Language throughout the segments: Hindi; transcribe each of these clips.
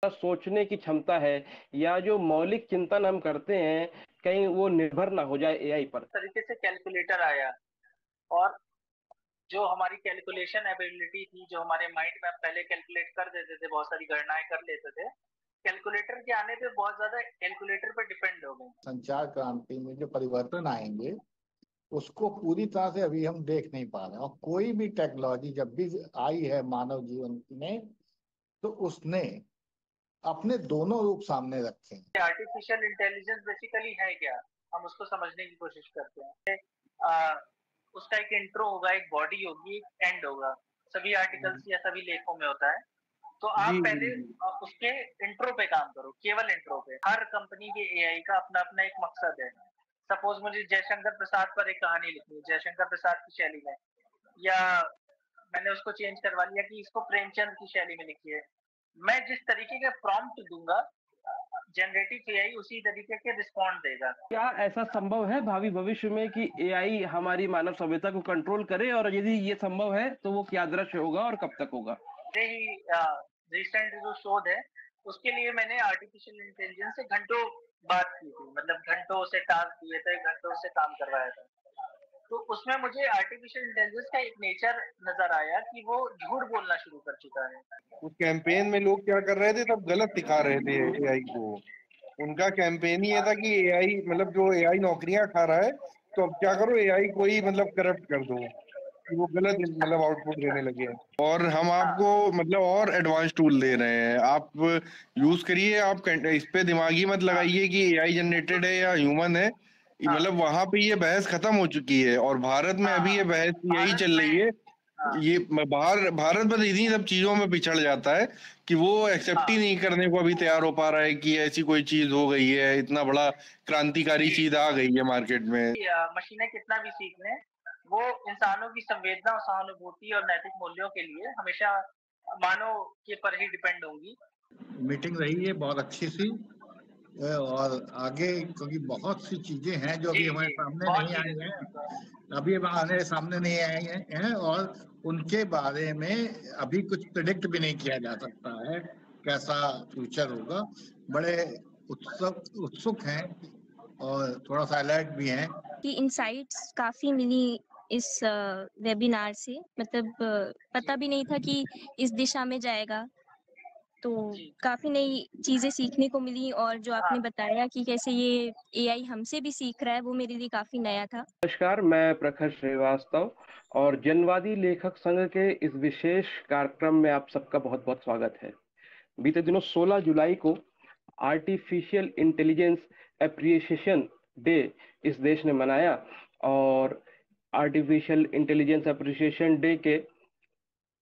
सोचने की क्षमता है या जो मौलिक चिंतन हम करते हैं, कहीं वो निर्भर ना हो जाए एआई पर। तरीके से कैलकुलेटर आया, और जो हमारी कैलकुलेशन एबिलिटी थी, जो हमारे माइंड में हम पहले कैलकुलेट कर देते थे, बहुत सारी गणनाएं कर लेते थे, कैलकुलेटर के आने पे बहुत ज्यादा कैलकुलेटर पर डिपेंड हो गए। संचार क्रांति में जो परिवर्तन आएंगे उसको पूरी तरह से अभी हम देख नहीं पा रहे हैं। और कोई भी टेक्नोलॉजी जब भी आई है मानव जीवन में, तो उसने अपने दोनों रूप सामने रखे हैं। आर्टिफिशियल इंटेलिजेंस बेसिकली है क्या, हम उसको समझने की कोशिश करते हैं। आ, उसका एक इंट्रो होगा, एक बॉडी होगी, एक एंड होगा। सभी आर्टिकल्स या सभी लेखों में होता है। तो आप जी जी पहले जी। उसके इंट्रो पे काम करो, केवल इंट्रो पे। हर कंपनी के एआई का अपना अपना एक मकसद है। सपोज मुझे जयशंकर प्रसाद पर एक कहानी लिखनी है, जयशंकर प्रसाद की शैली में, या मैंने उसको चेंज करवा लिया कि इसको प्रेमचंद की शैली में लिखिए। मैं जिस तरीके का प्रॉम्प्ट दूंगा, जनरेटिव एआई उसी तरीके के रिस्पॉन्ड देगा। क्या ऐसा संभव है भावी भविष्य में कि एआई हमारी मानव सभ्यता को कंट्रोल करे, और यदि ये संभव है तो वो क्या दृश्य होगा और कब तक होगा? ही रिसेंट जो शोध है, उसके लिए मैंने आर्टिफिशियल इंटेलिजेंस से घंटों बात की थी, मतलब घंटों से टास्क दिए थे, घंटों से काम करवाया था। तो उसमें मुझे आर्टिफिशियल इंटेलिजेंस का एक नेचर नजर आया कि वो झूठ बोलना शुरू कर चुका है। उस कैंपेन में लोग क्या कर रहे थे, सब गलत दिखा रहे थे एआई को। उनका कैंपेन ही ये था कि एआई मतलब जो एआई नौकरियां खा रहा है, तो अब क्या करो एआई को ही मतलब करप्ट कर दो कि वो गलत मतलब आउटपुट देने लगे हैं। और हम आपको मतलब और एडवांस टूल दे रहे हैं, आप यूज करिए। आप इस पे दिमागी मत लगाइए कि एआई जनरेटेड है या ह्यूमन है। मतलब वहां पे ये बहस खत्म हो चुकी है, और भारत में अभी ये बहस यही भारत चल रही में है। ये भारत बस इन्हीं सब चीजों में पिछड़ जाता है कि वो एक्सेप्ट ही नहीं करने को अभी तैयार हो पा रहा है कि ऐसी कोई चीज हो गई है, इतना बड़ा क्रांतिकारी चीज आ गई है मार्केट में। मशीनें कितना भी सीख लें, वो इंसानों की संवेदना और सहानुभूति और नैतिक मूल्यों के लिए हमेशा मानव के पर ही डिपेंड होंगी। मीटिंग रही है बहुत अच्छी सी, और आगे क्योंकि बहुत सी चीजें हैं जो जी अभी हमारे जी, सामने बहुत नहीं आई चीजें। हैं, अभी हमारे सामने नहीं आई हैं, और उनके बारे में अभी कुछ प्रिडिक्ट भी नहीं किया जा सकता है कैसा फ्यूचर होगा। बड़े उत्सुक हैं और थोड़ा सा अलर्ट भी हैं। कि इनसाइट्स काफ़ी मिली इस वेबिनार से, मतलब पता भी नहीं था कि इस दिशा में जाएगा, तो काफ़ी नई चीज़ें सीखने को मिली। और जो आपने बताया कि कैसे ये एआई हमसे भी सीख रहा है, वो मेरे लिए काफ़ी नया था। नमस्कार, मैं प्रखर श्रीवास्तव और जनवादी लेखक संघ के इस विशेष कार्यक्रम में आप सबका बहुत बहुत स्वागत है। बीते दिनों 16 जुलाई को आर्टिफिशियल इंटेलिजेंस एप्रिसिएशन डे इस देश ने मनाया, और आर्टिफिशियल इंटेलिजेंस एप्रिसिएशन डे के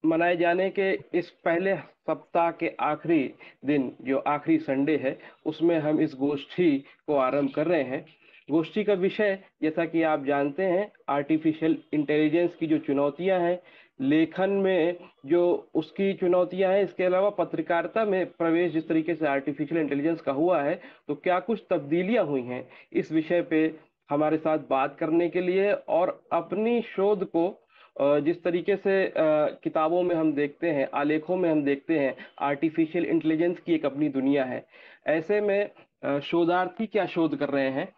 मनाए जाने के इस पहले सप्ताह के आखिरी दिन, जो आखिरी संडे है, उसमें हम इस गोष्ठी को आरंभ कर रहे हैं। गोष्ठी का विषय, जैसा कि आप जानते हैं, आर्टिफिशियल इंटेलिजेंस की जो चुनौतियां हैं, लेखन में जो उसकी चुनौतियां हैं, इसके अलावा पत्रकारिता में प्रवेश जिस तरीके से आर्टिफिशियल इंटेलिजेंस का हुआ है, तो क्या कुछ तब्दीलियां हुई हैं, इस विषय पे हमारे साथ बात करने के लिए और अपनी शोध को जिस तरीके से किताबों में हम देखते हैं, आलेखों में हम देखते हैं, आर्टिफिशियल इंटेलिजेंस की एक अपनी दुनिया है। ऐसे में शोधार्थी क्या शोध कर रहे हैं,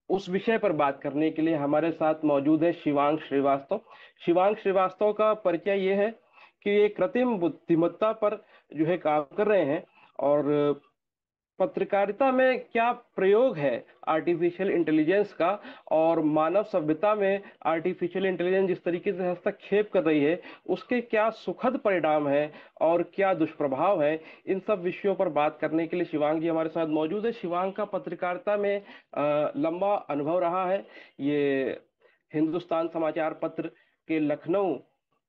उस विषय पर बात करने के लिए हमारे साथ मौजूद है शिवांग श्रीवास्तव। शिवांग श्रीवास्तव का परिचय ये है कि ये कृत्रिम बुद्धिमत्ता पर जो है काम कर रहे हैं, और पत्रकारिता में क्या प्रयोग है आर्टिफिशियल इंटेलिजेंस का, और मानव सभ्यता में आर्टिफिशियल इंटेलिजेंस जिस तरीके से हस्तक्षेप कर रही है, उसके क्या सुखद परिणाम हैं और क्या दुष्प्रभाव हैं, इन सब विषयों पर बात करने के लिए शिवांग जी हमारे साथ मौजूद है। शिवांग का पत्रकारिता में लंबा अनुभव रहा है। ये हिंदुस्तान समाचार पत्र के लखनऊ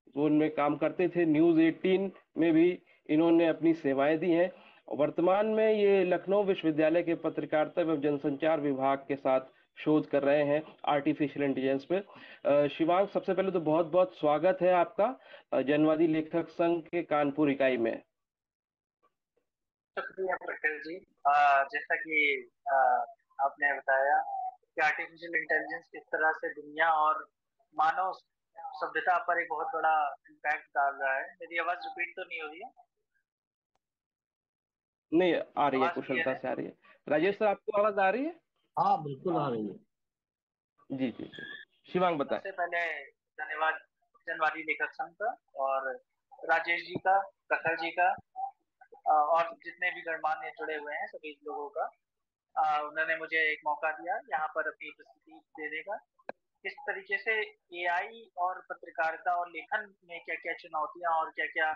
जोन में काम करते थे, न्यूज 18 में भी इन्होंने अपनी सेवाएं दी हैं। वर्तमान में ये लखनऊ विश्वविद्यालय के पत्रकारिता एवं जनसंचार विभाग के साथ शोध कर रहे हैं आर्टिफिशियल इंटेलिजेंस पे। शिवांग, सबसे पहले तो बहुत बहुत स्वागत है आपका जनवादी लेखक संघ के कानपुर इकाई में। शुक्रिया पटेल जी। जैसा कि आपने बताया कि आर्टिफिशियल इंटेलिजेंस किस तरह से दुनिया और मानव सभ्यता पर एक बहुत बड़ा इम्पैक्ट डाल रहा है। मेरी आवाज रिपीट तो नहीं हो रही है? नहीं, आ रही है, आवाज क्लियर कुशलता है? से आ रही है। राजेश सर, आपको आवाज आ रही है? हाँ बिल्कुल आ हाँ। रही है। जी जी जी, शिवांग बताएं। सबसे पहले धन्यवाद जनवादी लेखक संघ का, और राजेश जी का, प्रखर जी का, और जितने भी गणमान्य जुड़े हुए हैं सभी लोगों का। उन्होंने मुझे एक मौका दिया यहाँ पर अपनी उपस्थिति देने का। किस तरीके से एआई और पत्रकारिता और लेखन में क्या क्या चुनौतियां और क्या क्या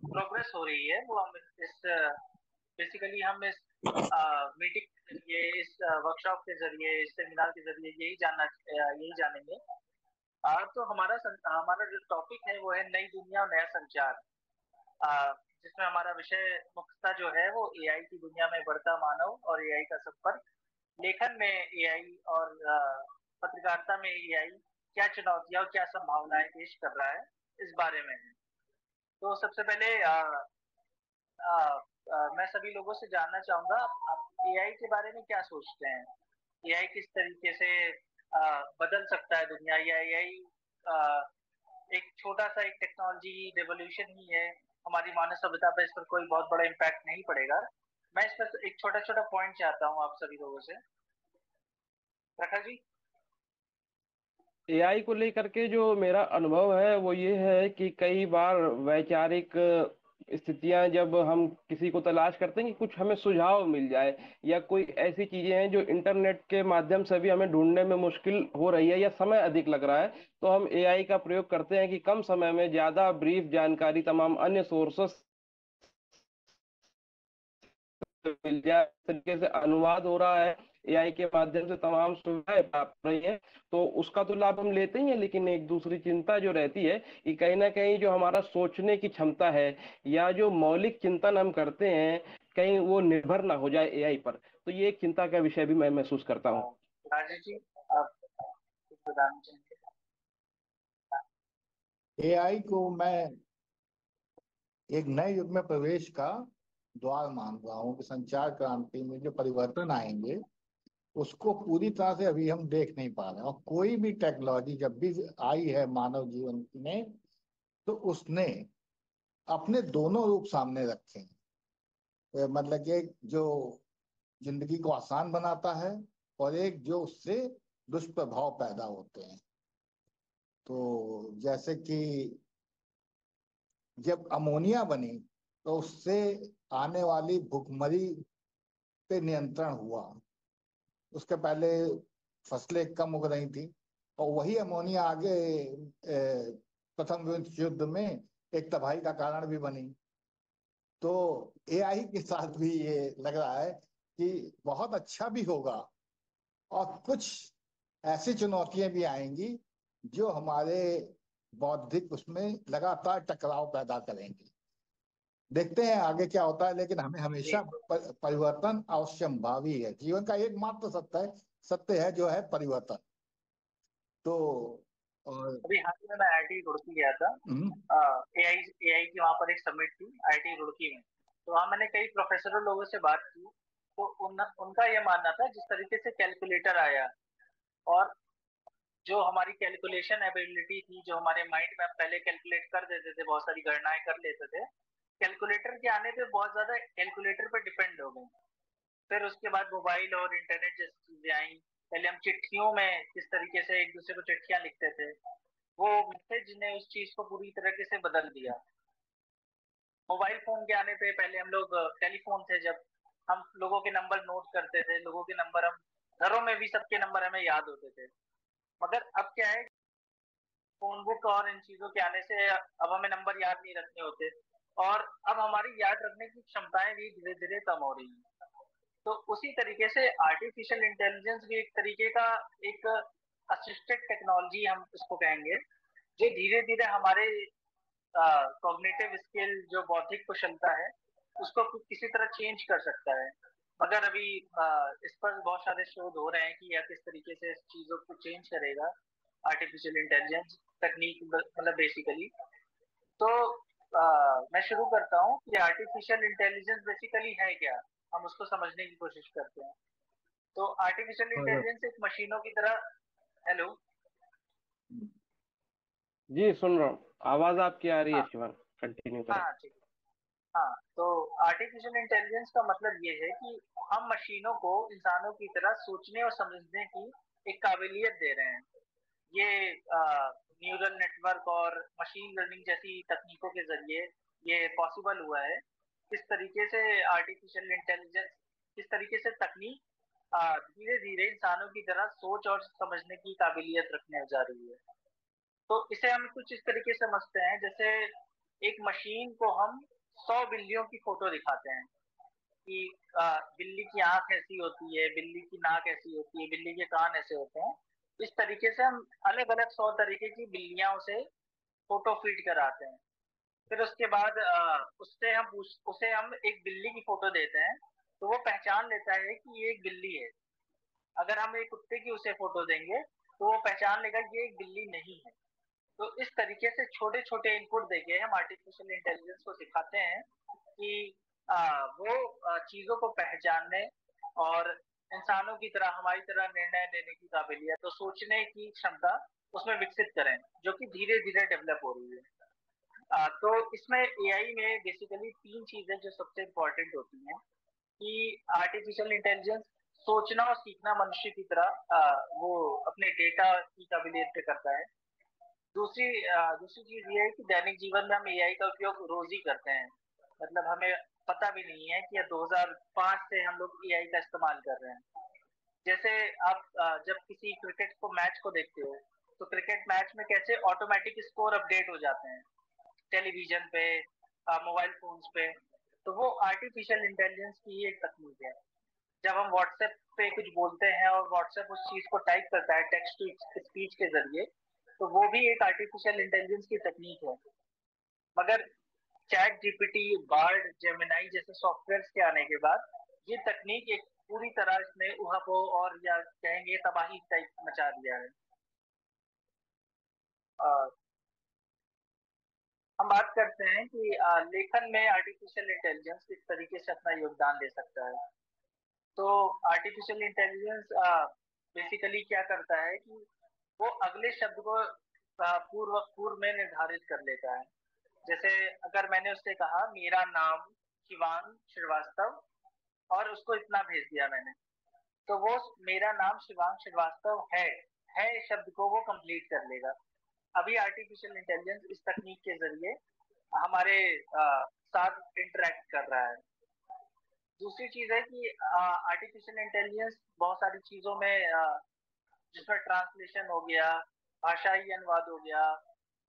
प्रोग्रेस हो रही है, वो हम इस बेसिकली हम इस मीटिंग के जरिए, इस वर्कशॉप के जरिए, इस सेमिनार के जरिए यही जानेंगे। तो हमारा जो टॉपिक है वो है नई दुनिया और नया संचार, जिसमें हमारा विषय मुख्यतः जो है वो एआई की दुनिया में बढ़ता मानव और एआई का संपर्क, लेखन में एआई और पत्रकारिता में एआई क्या चुनौतियां और क्या संभावनाएं पेश कर रहा है, इस बारे में है। तो सबसे पहले मैं सभी लोगों से जानना चाहूंगा, आप एआई के बारे में क्या सोचते हैं? एआई किस तरीके से बदल सकता है दुनिया, या एआई एक छोटा सा एक टेक्नोलॉजी रेवोल्यूशन ही है, हमारी मानव सभ्यता पर इस पर कोई बहुत बड़ा इम्पैक्ट नहीं पड़ेगा? मैं इस पर एक छोटा छोटा पॉइंट चाहता हूँ आप सभी लोगों से। प्रखर जी। एआई को लेकर के जो मेरा अनुभव है वो ये है कि कई बार वैचारिक स्थितियां, जब हम किसी को तलाश करते हैं कि कुछ हमें सुझाव मिल जाए, या कोई ऐसी चीजें हैं जो इंटरनेट के माध्यम से भी हमें ढूंढने में मुश्किल हो रही है या समय अधिक लग रहा है, तो हम एआई का प्रयोग करते हैं कि कम समय में ज्यादा ब्रीफ जानकारी तमाम अन्य सोर्सेस मिल जाए। इस तरीके से अनुवाद हो रहा है, एआई के माध्यम से तमाम सुविधाएं प्राप्त हो रही है, तो उसका तो लाभ हम लेते ही हैं। लेकिन एक दूसरी चिंता जो रहती है कि कहीं ना कहीं जो हमारा सोचने की क्षमता है या जो मौलिक चिंतन हम करते हैं, कहीं वो निर्भर ना हो जाए एआई पर। तो ये एक चिंता का विषय भी मैं महसूस करता हूँ। राजेश जी, आप कुछ बताना चाहेंगे? एआई को मैं एक नए युग में प्रवेश का द्वार मान रहा हूँ कि संचार क्रांति में जो परिवर्तन आएंगे उसको पूरी तरह से अभी हम देख नहीं पा रहे हैं। और कोई भी टेक्नोलॉजी जब भी आई है मानव जीवन में, तो उसने अपने दोनों रूप सामने रखे हैं। मतलब कि एक जो जिंदगी को आसान बनाता है, और एक जो उससे दुष्प्रभाव पैदा होते हैं। तो जैसे कि जब अमोनिया बनी, तो उससे आने वाली भुखमरी पे नियंत्रण हुआ। उसके पहले फसलें कम उग रही थी, और वही अमोनिया आगे प्रथम विश्व युद्ध में एक तबाही का कारण भी बनी। तो एआई के साथ भी ये लग रहा है कि बहुत अच्छा भी होगा, और कुछ ऐसी चुनौतियां भी आएंगी जो हमारे बौद्धिक उसमें लगातार टकराव पैदा करेंगी। देखते हैं आगे क्या होता है, लेकिन हमें जी, हमेशा परिवर्तन अवश्यंभावी है। जीवन का एकमात्र सत्य है जो है परिवर्तन। तो और अभी हाल ही में मैं आईआईटी रुड़की गया था। हम्म, एआई एआई की वहाँ पर एक समिट थी आईआईटी रुड़की में। तो वहाँ मैंने कई प्रोफेसरों लोगों से बात की, तो उनका ये मानना था जिस तरीके से कैलकुलेटर आया, और जो हमारी कैलकुलेशन एबिलिटी थी, जो हमारे माइंड में हम पहले कैलकुलेट कर देते थे, बहुत सारी गणनाएं कर लेते थे, कैलकुलेटर के आने पे बहुत ज्यादा कैलकुलेटर पर डिपेंड हो गए। फिर उसके बाद मोबाइल और इंटरनेट जैसी चीजें आई। पहले हम चिट्ठियों में किस तरीके से एक दूसरे को चिट्ठियां लिखते थे, वो मैसेज ने उस चीज को पूरी तरीके से बदल दिया। मोबाइल फोन के आने पे पहले हम लोग टेलीफोन थे, जब हम लोगों के नंबर नोट करते थे, लोगों के नंबर हम घरों में भी सबके नंबर हमें याद होते थे। मगर अब क्या है, फोन बुक और इन चीजों के आने से अब हमें नंबर याद नहीं रखने होते, और अब हमारी याद रखने की क्षमताएं भी धीरे धीरे कम हो रही हैं। तो उसी तरीके से आर्टिफिशियल इंटेलिजेंस भी एक तरीके का एक असिस्टेड टेक्नोलॉजी हम इसको कहेंगे, जो धीरे धीरे हमारे कॉग्निटिव स्किल, जो बौद्धिक कुशलता है, उसको किसी तरह चेंज कर सकता है। मगर अभी इस पर बहुत सारे शोध हो रहे हैं कि यह किस तरीके से इस चीजों को चेंज करेगा आर्टिफिशियल इंटेलिजेंस तकनीक, मतलब बेसिकली। तो मैं शुरू करता हूँ कि आर्टिफिशियल इंटेलिजेंस बेसिकली है क्या, हम उसको समझने की कोशिश करते हैं। तो आर्टिफिशियल और इंटेलिजेंस एक मशीनों की तरह। हेलो। जी, सुन रहा हूँ, आवाज आपकी आ रही है हाँ शिवांग, कंटिन्यू हाँ करें। हाँ, ठीक है। हाँ, तो आर्टिफिशियल इंटेलिजेंस का मतलब ये है कि हम मशीनों को इंसानों की तरह सोचने और समझने की एक काबिलियत दे रहे हैं। ये न्यूरल नेटवर्क और मशीन लर्निंग जैसी तकनीकों के जरिए ये पॉसिबल हुआ है। किस तरीके से आर्टिफिशियल इंटेलिजेंस, किस तरीके से तकनीक धीरे धीरे इंसानों की तरह सोच और समझने की काबिलियत रखने जा रही है। तो इसे हम कुछ इस तरीके से समझते हैं, जैसे एक मशीन को हम 100 बिल्लियों की फोटो दिखाते हैं कि बिल्ली की आंख ऐसी होती है, बिल्ली की नाक ऐसी होती है, बिल्ली के कान ऐसे होते हैं। इस तरीके से हम अलग अलग 100 तरीके की बिल्लियां उसे फोटो फीड कराते हैं। फिर उसके बाद उसे हम एक बिल्ली की फोटो देते हैं, तो वो पहचान लेता है कि ये एक बिल्ली है। अगर हम एक कुत्ते की उसे फोटो देंगे तो वो पहचान लेगा कि ये एक बिल्ली नहीं है। तो इस तरीके से छोटे छोटे इनपुट देके हम आर्टिफिशियल इंटेलिजेंस को सिखाते हैं कि वो चीजों को पहचानने और इंसानों की तरह, हमारी तरह निर्णय लेने की काबिलियत, तो सोचने की क्षमता उसमें विकसित करें, जो कि धीरे धीरे डेवलप हो रही है। तो इसमें एआई में बेसिकली 3 चीजें जो सबसे इम्पोर्टेंट होती हैं कि आर्टिफिशियल इंटेलिजेंस सोचना और सीखना मनुष्य की तरह वो अपने डेटा की काबिलियत पे करता है। दूसरी चीज ये है कि दैनिक जीवन में हम एआई का उपयोग रोज ही करते हैं। मतलब हमें पता भी नहीं है कि 2005 से हम लोग एआई का इस्तेमाल कर रहे हैं। जैसे आप जब किसी क्रिकेट को मैच को देखते हो, तो क्रिकेट मैच में कैसे ऑटोमेटिक स्कोर अपडेट हो जाते हैं टेलीविजन पे, मोबाइल फोन्स पे। तो वो आर्टिफिशियल इंटेलिजेंस की ही एक तकनीक है। जब हम व्हाट्सएप पे कुछ बोलते हैं और व्हाट्सएप उस चीज को टाइप करता है टेक्स्ट टू स्पीच के जरिए, तो वो भी एक आर्टिफिशियल इंटेलिजेंस की तकनीक है। मगर चैट जीपीटी, बार्ड, जेमिनाई जैसे सॉफ्टवेयर के आने के बाद ये तकनीक एक पूरी तरह इसने उहापोह और या कहेंगे तबाही टाइप मचा दिया है। हम बात करते हैं कि लेखन में आर्टिफिशियल इंटेलिजेंस किस तरीके से अपना योगदान दे सकता है। तो आर्टिफिशियल इंटेलिजेंस बेसिकली क्या करता है कि वो अगले शब्द को पूर्व में निर्धारित कर लेता है। जैसे अगर मैंने उससे कहा मेरा नाम शिवांग श्रीवास्तव और उसको इतना भेज दिया मैंने, तो वो मेरा नाम शिवांग श्रीवास्तव है शब्द को वो कंप्लीट कर लेगा। अभी आर्टिफिशियल इंटेलिजेंस इस तकनीक के जरिए हमारे साथ इंटरेक्ट कर रहा है। दूसरी चीज है कि आर्टिफिशियल इंटेलिजेंस बहुत सारी चीजों में जिसमें ट्रांसलेशन हो गया, भाषाई अनुवाद हो गया,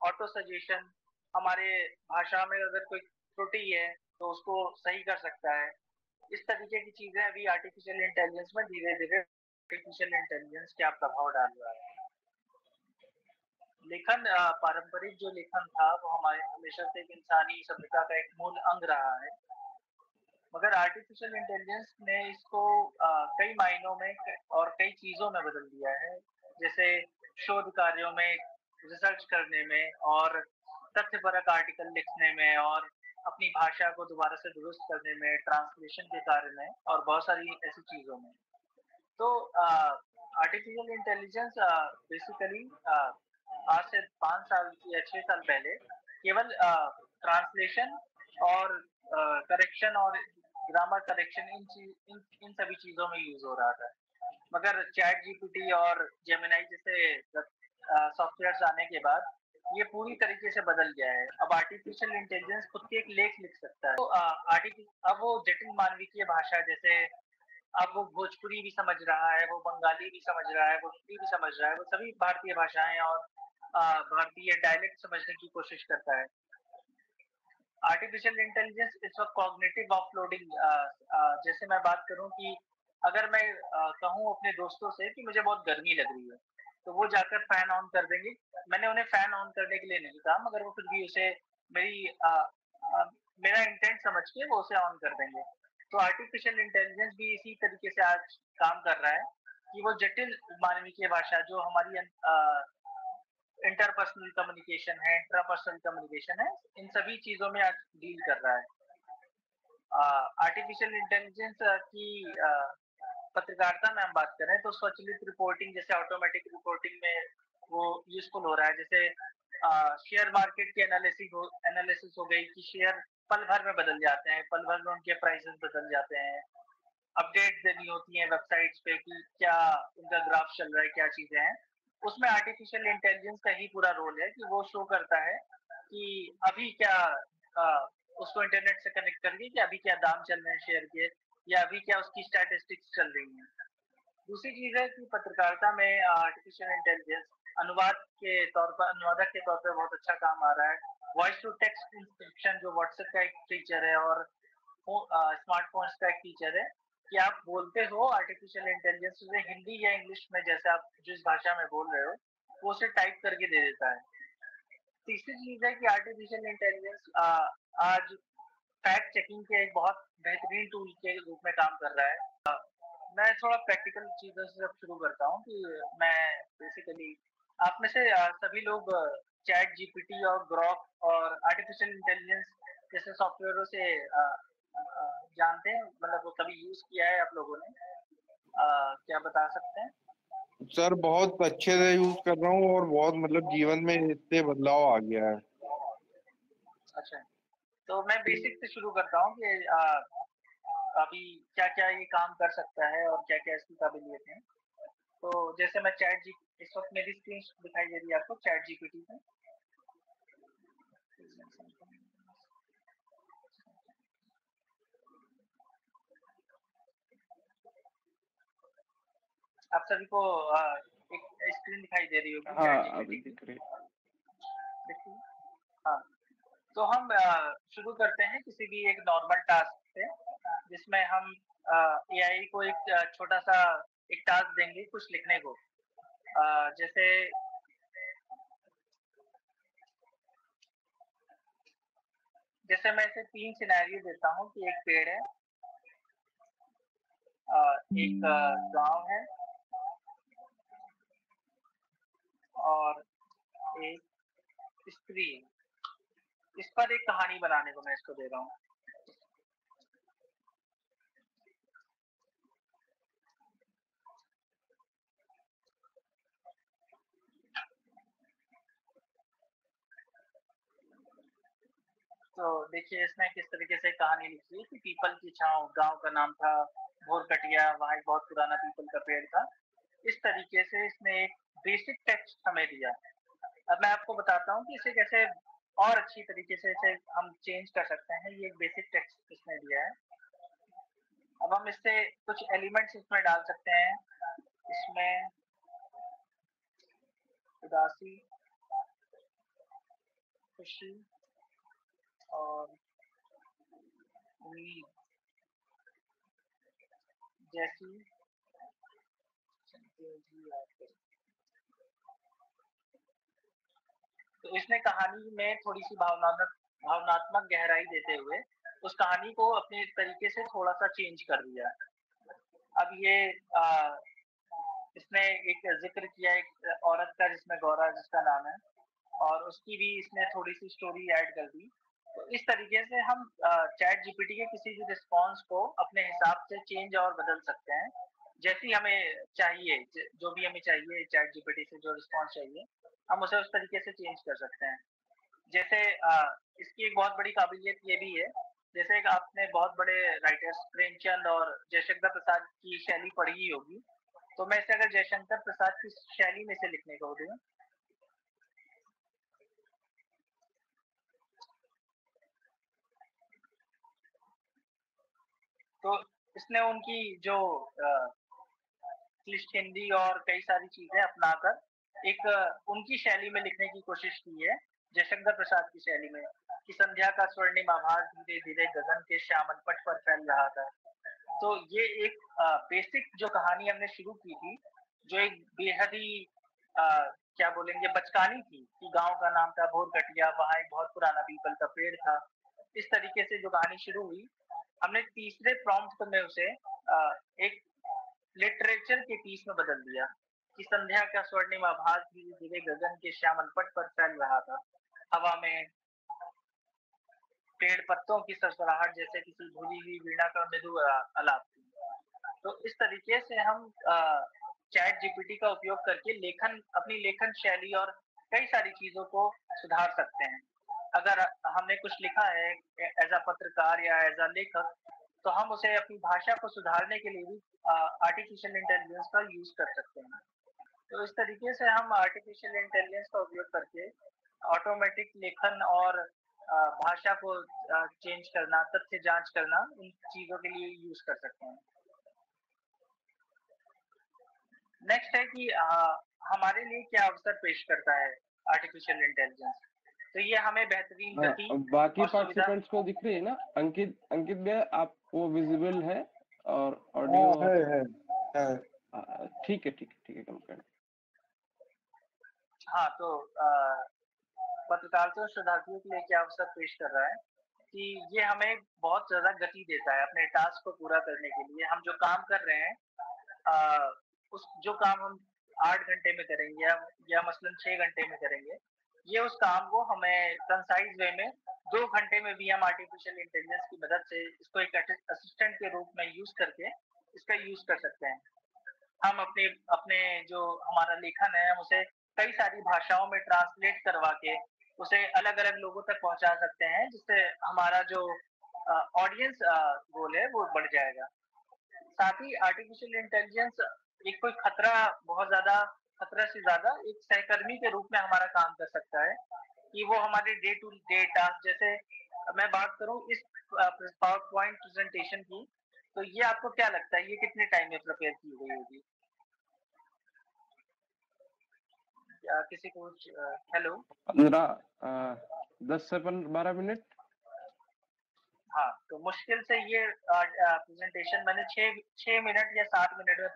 ऑटो सजेशन, हमारे भाषा में अगर कोई त्रुटि है तो उसको सही कर सकता है। इस तरीके की चीजें अभी आर्टिफिशियल इंटेलिजेंस में धीरे धीरे आर्टिफिशियल इंटेलिजेंस क्या प्रभाव डाल रहा है। लेखन, पारंपरिक जो लेखन था वो हमारे हमेशा से एक इंसानी सभ्यता का एक मूल अंग रहा है। मगर आर्टिफिशियल इंटेलिजेंस ने इसको कई मायनों में और कई चीजों में बदल दिया है। जैसे शोध कार्यों में, रिसर्च करने में और तथ्यपरक आर्टिकल लिखने में और अपनी भाषा को दोबारा से दुरुस्त करने में, ट्रांसलेशन के कार्य में और बहुत सारी ऐसी चीजों में। तो आर्टिफिशियल इंटेलिजेंस बेसिकली आज से 5 साल या 6 साल पहले केवल ट्रांसलेशन और करेक्शन और ग्रामर करेक्शन इन सभी चीजों में यूज हो रहा था। मगर चैट जीपीटी और जेमिनाई जैसे सॉफ्टवेयर आने के बाद ये पूरी तरीके से बदल गया है। अब आर्टिफिशियल इंटेलिजेंस खुद के एक लेख लिख सकता है। तो अब वो जटिल मानविकीय भाषा, जैसे अब वो भोजपुरी भी समझ रहा है, वो बंगाली भी समझ रहा है, वो हिंदी भी समझ रहा है, वो सभी भारतीय भाषाएं और भारतीय डायलेक्ट समझने की कोशिश करता है। आर्टिफिशियल इंटेलिजेंस इस वक्त कॉग्निटिव ऑफलोडिंग, जैसे मैं बात करूं कि अगर मैं कहूं अपने दोस्तों से कि मुझे बहुत गर्मी लग रही है, तो वो जाकर फैन ऑन कर देंगे। मैंने उन्हें फैन ऑन करने के लिए नहीं कहा, मगर वो फिर भी उसे मेरी मेरा इंटेंट समझ के वो उसे ऑन कर देंगे। तो आर्टिफिशियल इंटेलिजेंस भी इसी तरीके से आज काम कर रहा है कि वो जटिल मानवीय भाषा जो हमारी इंटरपर्सनल कम्युनिकेशन है, इंट्रापर्सनल कम्युनिकेशन है, इन सभी चीजों में आज डील कर रहा है। आर्टिफिशियल इंटेलिजेंस की पत्रकारिता में हम बात करें तो स्वचालित रिपोर्टिंग, जैसे ऑटोमेटिक रिपोर्टिंग में वो यूजफुल हो रहा है। जैसे शेयर मार्केट की एनालिसिस हो गई कि शेयर पल भर में बदल जाते हैं, पल भर में उनके प्राइसेस बदल जाते हैं, अपडेट देनी होती है वेबसाइट्स पे कि क्या उनका ग्राफ चल रहा है, क्या चीजें हैं। उसमें आर्टिफिशियल इंटेलिजेंस का ही पूरा रोल है कि वो शो करता है कि अभी क्या उसको इंटरनेट से कनेक्ट करके कि अभी क्या दाम चल रहे हैं शेयर के, या अभी क्या उसकी स्टैटिस्टिक्स चल रही हैं। दूसरी चीज है कि पत्रकारिता में आर्टिफिशियल इंटेलिजेंस अनुवाद के तौर पर, अनुवादक के तौर पर बहुत अच्छा काम आ रहा है। वॉइस टू टेक्स्ट इंस्क्रिप्शन जो व्हाट्सएप का एक फीचर है और स्मार्टफोन्स का एक फीचर है कि आप बोलते हो आर्टिफिशियल इंटेलिजेंस उसे हिंदी या इंग्लिश में जैसे आप जिस भाषा में बोल रहे हो वो उसे टाइप करके दे देता है। तीसरी चीज है कि आर्टिफिशियल इंटेलिजेंस आज फैक्ट चेकिंग के एक बहुत बेहतरीन टूल के रूप में काम कर रहा है। मैं थोड़ा प्रैक्टिकल चीजों से अब शुरू करता हूँ कि मैं बेसिकली आप में से सभी लोग चैट जीपीटी और ग्रॉक और आर्टिफिशियल इंटेलिजेंस जैसे सॉफ्टवेयरों से जानते हैं, मतलब वो कभी यूज किया है आप लोगों ने? क्या बता सकते हैं? सर बहुत अच्छे से यूज कर रहा हूँ और बहुत मतलब जीवन में इससे बदलाव आ गया है। अच्छा, तो मैं बेसिक से शुरू करता हूँ कि अभी क्या क्या ये काम कर सकता है और क्या क्या इसकी काबिलियत है। तो जैसे मैं चैट जी, इस वक्त मेरी स्क्रीन दिखाई दे रही है आपको चैट जीपीटी पे। आप सभी को एक स्क्रीन दिखाई दे रही होगी हाँ अभी दिख रही। देखिए, हाँ, तो हम शुरू करते हैं किसी भी एक नॉर्मल टास्क से जिसमें हम एआई को एक छोटा सा एक टास्क देंगे कुछ लिखने को। जैसे मैं इसे 3 सिनेरियो देता हूँ कि एक पेड़ है, एक गांव है और एक स्त्री है। इस पर एक कहानी बनाने को मैं इसको दे रहा हूँ। तो देखिए इसने किस तरीके से कहानी लिखी है कि पीपल की छांव, गांव का नाम था भोरकटिया, वहाँ एक बहुत पुराना पीपल का पेड़ था। इस तरीके से इसने एक बेसिक टेक्स्ट हमें दिया। अब मैं आपको बताता हूँ कि इसे कैसे और अच्छी तरीके से इसे हम चेंज कर सकते हैं। ये एक बेसिक टेक्स्ट इसने दिया है। अब हम इससे कुछ एलिमेंट्स इसमें डाल सकते हैं। इसमें उदासी, खुशी और उम्मीद जैसी तो इसने कहानी में थोड़ी सी भावनात्मक गहराई देते हुए उस कहानी को अपने तरीके से थोड़ा सा चेंज कर दिया। अब ये इसने एक जिक्र किया एक औरत का जिसमें गौरा जिसका नाम है, और उसकी भी इसने थोड़ी सी स्टोरी ऐड कर दी। तो इस तरीके से हम चैट जीपीटी के किसी भी रिस्पॉन्स को अपने हिसाब से चेंज और बदल सकते हैं जैसी हमें चाहिए। जो भी हमें चाहिए चैट जीपीटी से जो रिस्पॉन्स चाहिए हम उसे उस तरीके से चेंज कर सकते हैं। जैसे इसकी एक बहुत बड़ी काबिलियत ये भी है, जैसे एक आपने बहुत बड़े राइटर्स प्रेमचंद और जयशंकर प्रसाद की शैली पढ़ी ही होगी। तो मैं इसे अगर जयशंकर प्रसाद की शैली में से लिखने को दूं तो इसने उनकी जो क्लिष्ट हिंदी और कई सारी चीजें अपनाकर एक उनकी शैली में लिखने की कोशिश की है, जयशंकर प्रसाद की शैली में, कि संध्या का स्वर्णिम आभास धीरे धीरे गगन के श्यामल पट पर फैल रहा था। तो ये एक बेसिक जो कहानी हमने शुरू की थी, जो एक बेहद ही क्या बोलेंगे बचकानी थी कि गांव का नाम था भोरकटिया, वहां एक बहुत पुराना पीपल का पेड़ था। इस तरीके से जो कहानी शुरू हुई, हमने तीसरे प्रॉम्प्ट में उसे एक लिटरेचर के पीस में बदल दिया कि संध्या का स्वर्णिम आभास धीरे धीरे गगन के श्यामल पट पर फैल रहा था। हवा में पेड़ पत्तों की सरसराहट जैसे किसी भूली हुई वीणा का मृदु आलाप थी। तो इस तरीके से हम चैट जीपीटी का उपयोग करके अपनी लेखन शैली और कई सारी चीजों को सुधार सकते हैं। अगर हमने कुछ लिखा है एज अ पत्रकार या एज अ लेखक, तो हम उसे अपनी भाषा को सुधारने के लिए भी आर्टिफिशियल इंटेलिजेंस का यूज कर सकते हैं। तो इस तरीके से हम आर्टिफिशियल इंटेलिजेंस का उपयोग करके ऑटोमेटिक लेखन और भाषा को चेंज करना, तथ्य जांच करना, इन चीजों के लिए यूज कर सकते हैं। नेक्स्ट है कि हमारे लिए क्या अवसर पेश करता है आर्टिफिशियल इंटेलिजेंस। तो ये हमें बेहतरीन गति बाकी और सुविधा पार्टिसिपेंट्स को दिख रही है ना? अंकित भैया आपको विजिबल है और ऑडियो है। ठीक है कम। हाँ, तो पत्रकारिता शोधार्थियों के लिए क्या अवसर पेश कर रहा है कि ये हमें बहुत ज्यादा गति देता है अपने टास्क को पूरा करने के लिए। हम जो काम कर रहे हैं, उस जो काम हम 8 घंटे में करेंगे या मसलन 6 घंटे में करेंगे, ये उस काम को हमें कंसाइज वे में 2 घंटे में भी हम आर्टिफिशियल इंटेलिजेंस की मदद से इसको एक असिस्टेंट के रूप में यूज करके इसका यूज कर सकते हैं। हम अपने अपने जो हमारा लेखन है, हम उसे कई सारी भाषाओं में ट्रांसलेट करवा के उसे अलग अलग लोगों तक पहुंचा सकते हैं, जिससे हमारा जो ऑडियंस गोल है वो बढ़ जाएगा। साथ ही आर्टिफिशियल इंटेलिजेंस एक कोई खतरा से ज्यादा एक सहकर्मी के रूप में हमारा काम कर सकता है कि वो हमारे डे टू डे टास्क, जैसे मैं बात करूं इस पावर पॉइंट प्रेजेंटेशन की, तो ये आपको क्या लगता है ये कितने टाइम में प्रिपेयर की गई होगी? किसी को हेलो 10 से 12 मिनट। हाँ, तो मुश्किल से ये प्रेजेंटेशन मैंने 6 मिनट या 7 मिनट में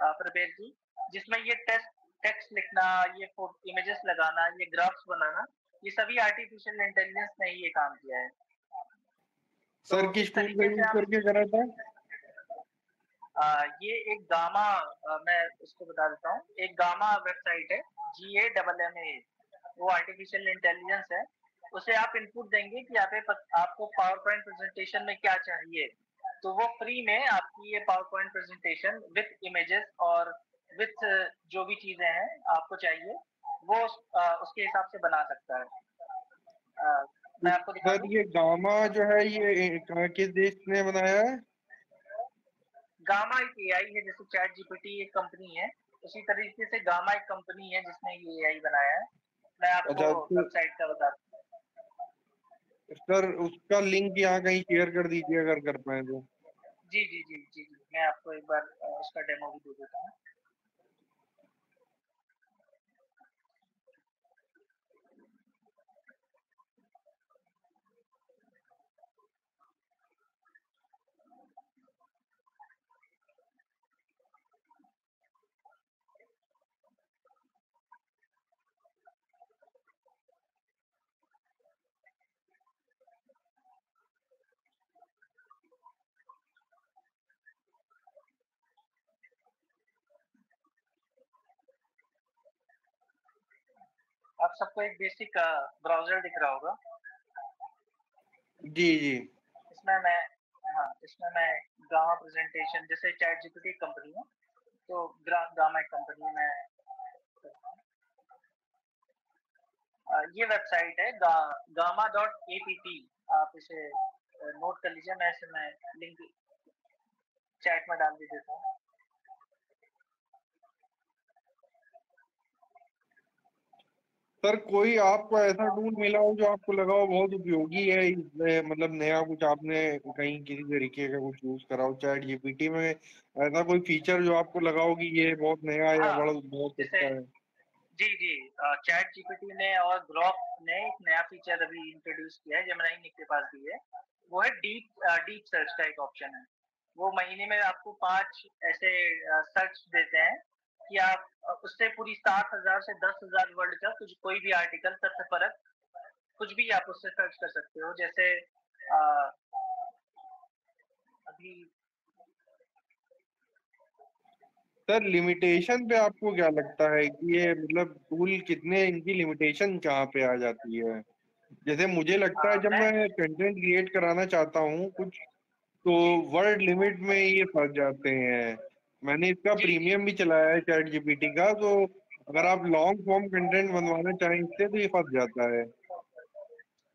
प्रिपेयर की, जिसमें ये टेक्स्ट लिखना, ये इमेजेस लगाना, ये ग्राफ्स बनाना, ये सभी आर्टिफिशियल इंटेलिजेंस ने ही ये काम किया है। सर तो किस टूल का यूज करके करा था? ये एक गामा, मैं उसको बता देता हूँ, एक गामा वेबसाइट है, GAMMA, वो आर्टिफिशियल इंटेलिजेंस है। उसे आप इनपुट देंगे कि आपको पावर पॉइंट प्रेजेंटेशन में क्या चाहिए, तो वो फ्री में आपकी ये power point presentation with images और विथ जो भी चीजें हैं आपको चाहिए वो उसके हिसाब से बना सकता है। मैं आपको दिखा दूं। ये गामा जो है ये किस देश ने बनाया है? गामा एक एआई है, जैसे चैट जीपीटी एक कंपनी है, उसी तरीके से गामा एक कंपनी है जिसने ये एआई बनाया है। मैं आपको वेबसाइट का बता दूं। सर उसका लिंक यहाँ कहीं शेयर कर दीजिए अगर कर पाए तो। जी, मैं आपको एक बार उसका डेमो भी दे देता हूँ। आप सबको एक बेसिक ब्राउजर दिख रहा होगा। जी। इसमें मैं गामा प्रेजेंटेशन, जैसे चैट जीपीटी कंपनी है तो गामा कंपनी में ये वेबसाइट है gamma.app। आप इसे नोट कर लीजिए, मैं लिंक चैट में डाल भी देता हूँ। सर कोई आपको ऐसा टूल मिला हो जो आपको लगा हो बहुत उपयोगी है, मतलब नया कुछ आपने कहीं किसी तरीके का कुछ यूज करा हो चैट जीपीटी में, ऐसा कोई फीचर जो आपको लगा हो कि ये बहुत नया या बहुत अच्छा है? जी, चैट जीपीटी ने और ग्रॉक ने एक नया फीचर अभी इंट्रोड्यूस किया है, जेमिनी के पास भी है। वो है डीप सर्च का एक ऑप्शन है। वो महीने में आपको 5 ऐसे सर्च देते हैं कि आप उससे पूरी 7,000 से 10,000 वर्ड का कोई भी आर्टिकल, तथ्यपरक कुछ भी आप उससे सर्च कर सकते हो। जैसे अभी सर लिमिटेशन पे आपको क्या लगता है कि ये मतलब टूल कितने, इनकी लिमिटेशन कहाँ पे आ जाती है? जैसे मुझे लगता है जब मैं कंटेंट क्रिएट कराना चाहता हूँ कुछ, तो वर्ड लिमिट में ये फंस जाते हैं। मैंने इसका प्रीमियम भी चलाया है चैट जीपीटी का, तो अगर आप लॉन्ग फॉर्म कंटेंट बनवाना चाहें इससे तो ये फंस जाता है।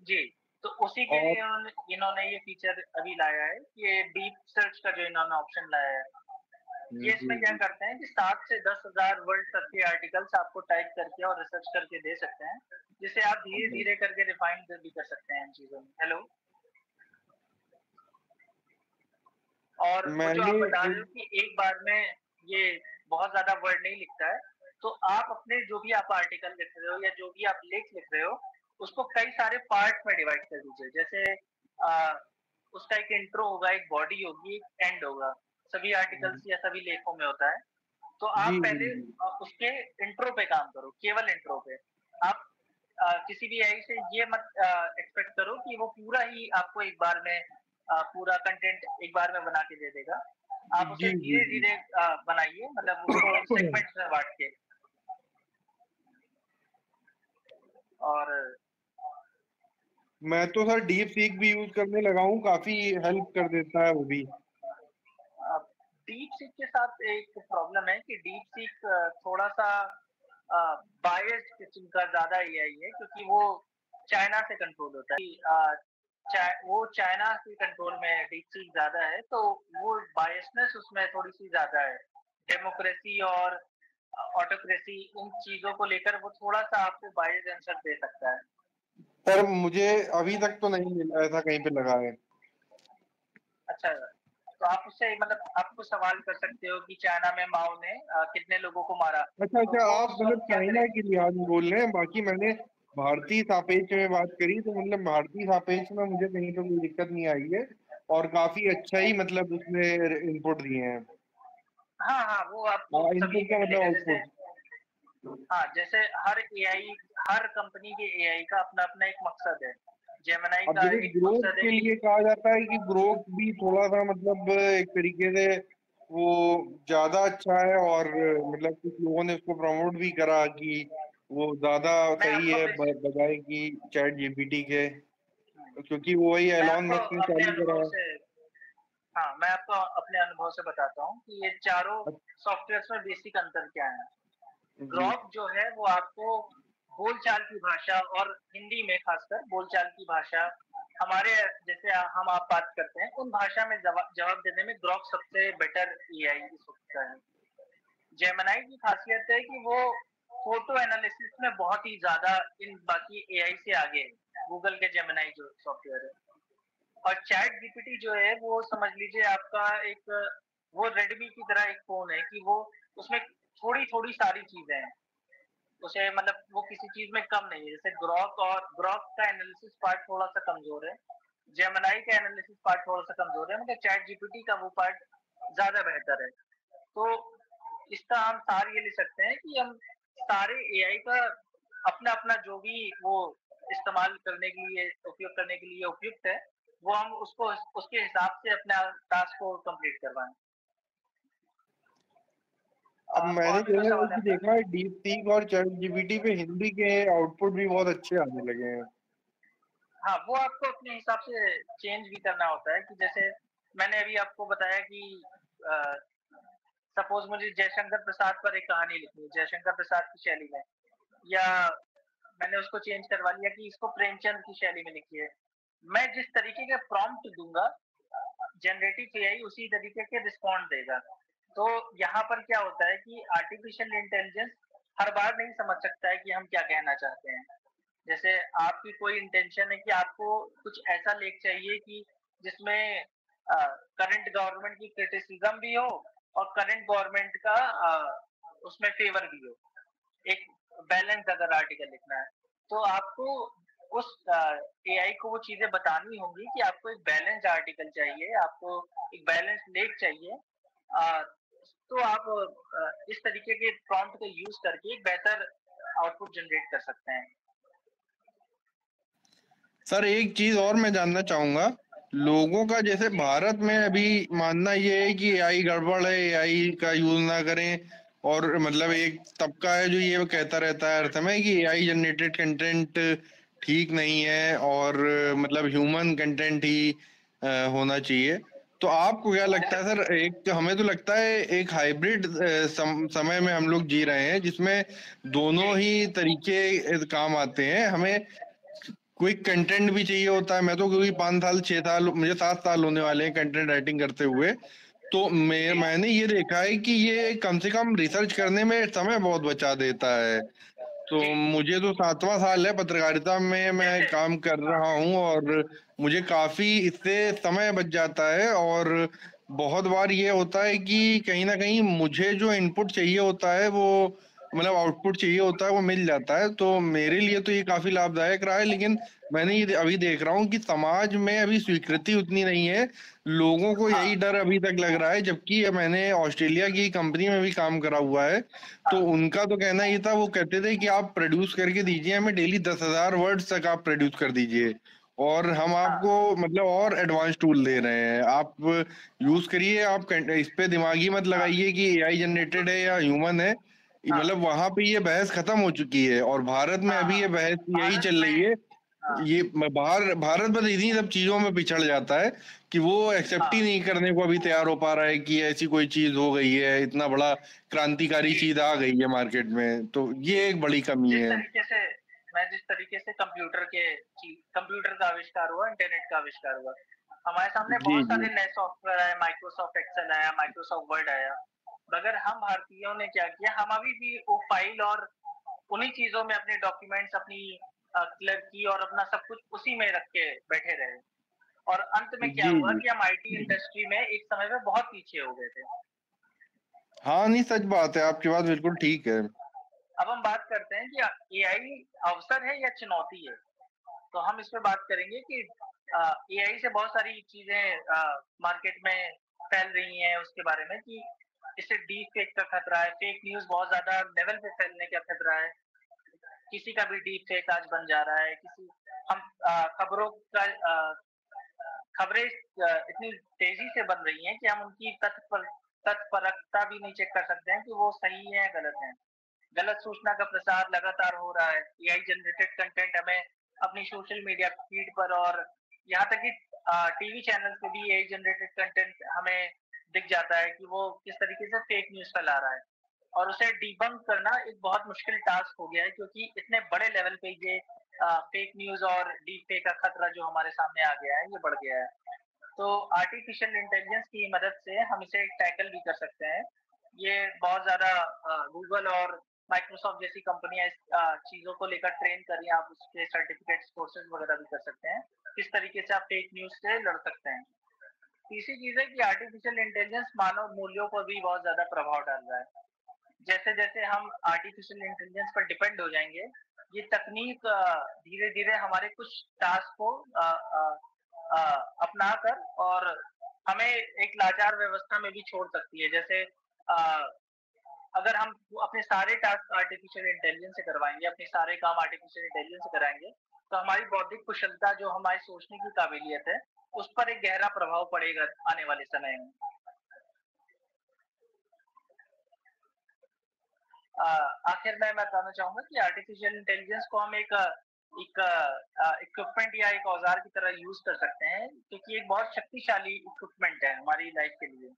जी, तो उसी के लिए इन्होंने ये फीचर अभी लाया है, ये डीप सर्च का जो इन्होंने ऑप्शन लाया है। ये इसमें क्या करते हैं कि 7 से 10,000 वर्ड तक के आर्टिकल्स आपको टाइप करके और रिसर्च करके दे सकते हैं, जिसे आप धीरे-धीरे करके रिफाइन भी कर सकते हैं इन चीज़ों में। हेलो? और वो जो आप बता रहे हो कि एक बार में ये बहुत ज़्यादा वर्ड नहीं लिखता है, तो आप अपने जो भी आप आर्टिकल लिख रहे हो या जो भी आप लेख लिख रहे हो, उसको कई सारे पार्ट में डिवाइड कर दीजिए। जैसे उसका एक इंट्रो होगा, एक बॉडी होगी, एक एंड होगा। सभी आर्टिकल्स या सभी लेखों में होता है। तो आप पहले उसके इंट्रो पे काम करो, केवल इंट्रो पे। आप किसी भी एआई से ये मत एक्सपेक्ट करो कि वो पूरा ही आपको एक बार में पूरा कंटेंट एक बार में बना के दे देगा। आप उसे धीरे-धीरे बनाइए, मतलब उसको सेगमेंट्स में बांट के। और मैं तो सर डीप सीक भी यूज करने लगा हूँ, काफी हेल्प कर देता है वो भी। डीप सीक के साथ एक प्रॉब्लम है कि डीप सीक थोड़ा सा बायस्ड किस्म का ज्यादा एआई है, क्योंकि वो चाइना से कंट्रोल होता है। वो चाइना के कंट्रोल में डीप सीक ज्यादा है, तो वो बायसनेस उसमें थोड़ी सी ज्यादा है। डेमोक्रेसी और ऑटोक्रेसी, इन चीजों को लेकर वो थोड़ा सा आपको बायस्ड आंसर दे सकता है। पर मुझे अभी तक तो नहीं ऐसा कहीं पे लगा है। अच्छा, तो आप उससे मतलब आपको सवाल कर सकते हो कि चाइना में माओ ने कितने लोगों को मारा। अच्छा, तो आप मतलब चाइना के लिहाज में बोल रहे हैं, बाकी मैंने भारतीय सापेक्ष में बात करी, तो मतलब भारतीय सापेक्ष में मुझे कहीं तो कोई दिक्कत नहीं आई है और काफी अच्छा ही मतलब उसने इनपुट दिए हैं। हाँ, वो आपको सभी इनपुट का मतलब आउटपुट। हाँ, जैसे हर कंपनी के एआई का अपना एक मकसद है। जेमिनी का एक ग्रोथ मकसद के है लिए कहा जाता है कि ग्रोथ भी थोड़ा सा मतलब एक तरीके से वो ज्यादा अच्छा है, और मतलब कुछ लोगों ने उसको प्रमोट भी करा कि वो ज्यादा सही है बजाय कि चैट जीपीटी के, क्योंकि वो वही एलॉन मस्क ने चालू करा है। हाँ, मैं आपको अपने अनुभव से बताता हूँ कि ये चारों सॉफ्टवेयर में बेसिक अंतर क्या है। ग्रॉक जो है वो आपको बोलचाल की भाषा, और हिंदी में खासकर बोलचाल की भाषा, हमारे जैसे हम आप बात करते हैं उन भाषा में जवाब देने में ग्रॉक सबसे बेटर एआई इस वक्त का है। जेमिनी की खासियत है कि वो फोटो एनालिसिस में बहुत ही ज्यादा इन बाकी एआई से आगे है, गूगल के जेमिनी जो सॉफ्टवेयर है। और चैट जीपीटी जो है वो समझ लीजिए आपका वो रेडमी की तरह एक फोन है कि वो उसमें थोड़ी सारी चीजें हैं, उसे मतलब वो किसी चीज में कम नहीं है। जैसे ग्रॉक का एनालिसिस पार्ट थोड़ा सा कमजोर है, जेमिनी का एनालिसिस पार्ट थोड़ा सा कमजोर है, मगर चैट जीपीटी का वो पार्ट ज्यादा बेहतर है। तो इसका हम सार ये ले सकते हैं कि हम सारे एआई का अपना जो भी वो इस्तेमाल करने के लिए उपयोग करने के लिए उपयुक्त है, वो हम उसको उसके हिसाब से अपना टास्क को कंप्लीट करवाएं। अब मैंने जो है कि देखा है डीप सीक और चैट जीपीटी पे हिंदी के आउटपुट भी बहुत अच्छे आने लगे हैं। हाँ, वो आपको अपने हिसाब से चेंज भी करना होता है कि जैसे मैंने अभी आपको बताया कि सपोज मुझे जयशंकर प्रसाद पर एक कहानी लिखनी है, जयशंकर प्रसाद की शैली में, या मैंने उसको चेंज करवा लिया कि इसको प्रेमचंद की शैली में लिखिए। मैं जिस तरीके का प्रॉम्प्ट दूंगा, जनरेटिव एआई उसी तरीके के रिस्पॉन्ड देगा। तो यहाँ पर क्या होता है कि आर्टिफिशियल इंटेलिजेंस हर बार नहीं समझ सकता है कि हम क्या कहना चाहते हैं। जैसे आपकी कोई इंटेंशन है कि आपको कुछ ऐसा लेख चाहिए कि जिसमें करंट गवर्नमेंट की क्रिटिसिज्म भी हो और करंट गवर्नमेंट का उसमें फेवर भी हो, एक बैलेंस अगर आर्टिकल लिखना है, तो आपको उस एआई को वो चीजें बतानी होंगी कि आपको एक बैलेंस आर्टिकल चाहिए, आपको एक बैलेंस लेख चाहिए। तो आप इस तरीके के प्रॉम्प्ट को यूज करके एक बेहतर आउटपुट जनरेट कर सकते हैं। सर एक चीज और मैं जानना चाहूंगा, लोगों का जैसे भारत में अभी मानना ये है कि एआई गड़बड़ है, एआई का यूज ना करें, और मतलब एक तबका है जो ये कहता रहता है हर समय कि एआई जनरेटेड कंटेंट ठीक नहीं है और मतलब ह्यूमन कंटेंट ही होना चाहिए। तो आपको क्या लगता है सर? एक हमें तो लगता है एक हाइब्रिड समय में हम लोग जी रहे हैं जिसमें दोनों ही तरीके काम आते हैं। हमें क्विक कंटेंट भी चाहिए होता है। मैं तो क्योंकि 5 साल 6 साल मुझे 7 साल होने वाले हैं कंटेंट राइटिंग करते हुए, तो मैंने ये देखा है कि ये कम से कम रिसर्च करने में समय बहुत बचा देता है। तो मुझे तो 7वां साल है पत्रकारिता में मैं काम कर रहा हूँ, और मुझे काफी इससे समय बच जाता है। और बहुत बार ये होता है कि कहीं ना कहीं मुझे जो इनपुट चाहिए होता है वो मतलब आउटपुट चाहिए होता है वो मिल जाता है। तो मेरे लिए तो ये काफी लाभदायक रहा है। लेकिन मैंने ये अभी देख रहा हूँ कि समाज में अभी स्वीकृति उतनी नहीं है, लोगों को यही डर अभी तक लग रहा है। जबकि मैंने ऑस्ट्रेलिया की कंपनी में भी काम करा हुआ है, तो उनका तो कहना ये था, वो कहते थे कि आप प्रोड्यूस करके दीजिए हमें डेली 10,000 वर्ड्स तक आप प्रोड्यूस कर दीजिए, और हम आपको मतलब और एडवांस टूल दे रहे हैं, आप यूज करिए। आप इस पे दिमागी मत लगाइए कि एआई जनरेटेड है या ह्यूमन है। मतलब वहां पे ये बहस खत्म हो चुकी है, और भारत में अभी ये बहस यही चल रही है। ये भारत बस इन्हीं सब चीजों में पिछड़ जाता है कि वो एक्सेप्ट ही नहीं करने को अभी तैयार हो पा रहा है कि ऐसी कोई चीज हो गई है, इतना बड़ा क्रांतिकारी चीज आ गई है मार्केट में। तो ये एक बड़ी कमी है। जिस तरीके से कंप्यूटर का आविष्कार हुआ, इंटरनेट का आविष्कार हुआ, हमारे सामने बहुत सारे नए सॉफ्टवेयर आए, माइक्रोसॉफ्ट एक्सेल आया, माइक्रोसॉफ्ट वर्ड आया, मगर हम भारतीयों ने क्या किया, हम अभी भी वो फाइल और उन्हीं चीजों में अपने डॉक्यूमेंट्स, अपनी क्लर्की और अपना सब कुछ उसी में रख के बैठे रहे। और अंत में क्या हुआ कि हम आईटी इंडस्ट्री में एक समय में बहुत पीछे हो गए थे। हाँ, नहीं, सच बात है, आपकी बात बिल्कुल ठीक है। अब हम बात करते हैं कि एआई अवसर है या चुनौती है। तो हम इस पे बात करेंगे कि एआई से बहुत सारी चीजें मार्केट में फैल रही हैं, उसके बारे में कि इससे डीप फेक का खतरा है, फेक न्यूज बहुत ज्यादा लेवल पे फैलने का खतरा है, किसी का भी डीप फेक आज बन जा रहा है, किसी हम खबरों का खबरें इतनी तेजी से बन रही हैं कि हम उनकी तत्परकता भी नहीं चेक कर सकते हैं कि वो सही है या गलत है। गलत सूचना का प्रसार लगातार हो रहा है। एआई जनरेटेड कंटेंट हमें अपनी सोशल मीडिया फीड पर और यहाँ तक कि टीवी चैनल पे भी एआई जनरेटेड कंटेंट हमें दिख जाता है कि वो किस तरीके से फेक न्यूज फैला रहा है, और उसे डिबंक करना एक बहुत मुश्किल टास्क हो गया है, क्योंकि इतने बड़े लेवल पे ये फेक न्यूज और डीप फेक का खतरा जो हमारे सामने आ गया है, ये बढ़ गया है। तो आर्टिफिशियल इंटेलिजेंस की मदद से हम इसे टैकल भी कर सकते हैं। ये बहुत ज्यादा गूगल और माइक्रोसॉफ्ट जैसी कंपनियां इस चीजों को लेकर ट्रेन कर रही हैं। आप उसके सर्टिफिकेट्स, कोर्सेज वगैरह भी कर सकते हैं, किस तरीके से आप फेक न्यूज से लड़ सकते हैं। तीसरी चीज है कि आर्टिफिशियल इंटेलिजेंस मानव मूल्यों पर भी बहुत ज्यादा प्रभाव डाल रहा है। जैसे जैसे हम आर्टिफिशियल इंटेलिजेंस पर डिपेंड हो जाएंगे, ये तकनीक धीरे धीरे हमारे कुछ टास्क को अपना कर और हमें एक लाचार व्यवस्था में भी छोड़ सकती है। जैसे अगर हम अपने सारे टास्क आर्टिफिशियल इंटेलिजेंस से करवाएंगे, अपने सारे काम आर्टिफिशियल इंटेलिजेंस से कराएंगे, तो हमारी बौद्धिक कुशलता, जो हमारी सोचने की काबिलियत है, उस पर एक गहरा प्रभाव पड़ेगा आने वाले समय में। आखिर में मैं बताना चाहूंगा कि आर्टिफिशियल इंटेलिजेंस को हम एक इक्विपमेंट या एक औजार की तरह यूज कर सकते हैं, क्योंकि एक बहुत शक्तिशाली इक्विपमेंट है हमारी लाइफ के लिए।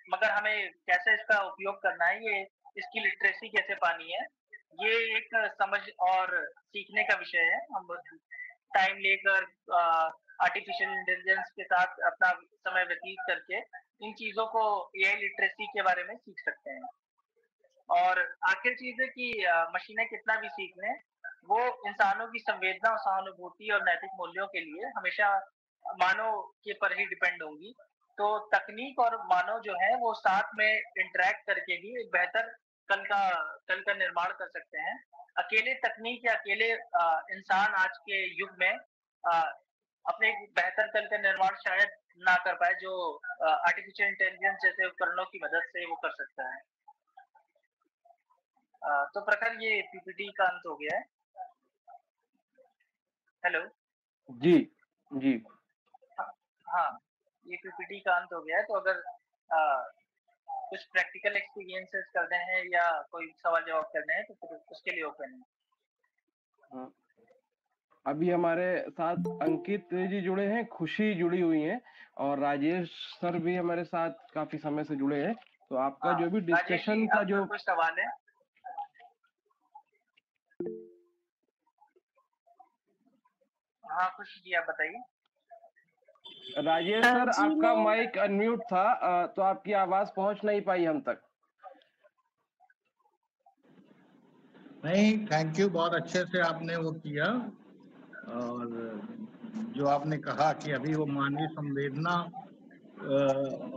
मगर हमें कैसे इसका उपयोग करना है, ये इसकी लिटरेसी कैसे पानी है, ये एक समझ और सीखने का विषय है। हम टाइम लेकर आर्टिफिशियल इंटेलिजेंस के साथ अपना समय व्यतीत करके इन चीजों को, एआई लिटरेसी के बारे में सीख सकते हैं। और आखिर चीज है कि मशीनें कितना भी सीख लें, वो इंसानों की संवेदना, सहानुभूति और नैतिक मूल्यों के लिए हमेशा मानव के पर ही डिपेंड होंगी। तो तकनीक और मानव जो है वो साथ में इंटरेक्ट करके ही एक बेहतर कल का निर्माण कर सकते हैं। अकेले तकनीक या अकेले इंसान आज के युग में अपने एक बेहतर कल का निर्माण शायद ना कर पाए, जो आर्टिफिशियल इंटेलिजेंस जैसे उपकरणों की मदद से वो कर सकता है। तो प्रखर, ये पीपीटी का अंत हो गया है। हेलो जी जी। हाँ, ये पीपीटी का अंत हो गया है। तो अगर कुछ प्रैक्टिकल एक्सपीरियंसेस करने हैं या कोई सवाल जवाब करने हैं तो फिर उसके लिए ओपन है। हाँ, अभी हमारे साथ अंकित जी जुड़े हैं, खुशी जुड़ी हुई हैं, और राजेश सर भी हमारे साथ काफी समय से जुड़े हैं। तो आपका जो भी डिस्कशन का जो कुछ सवाल है? हाँ खुशी जी, आप बताइए। राजेश सर, जी आपका मैं माइक अनम्यूट था, तो आपकी आवाज पहुंच नहीं पाई हम तक। नहीं, थैंक यू, बहुत अच्छे से आपने वो किया। और जो आपने कहा कि अभी वो मानवीय संवेदना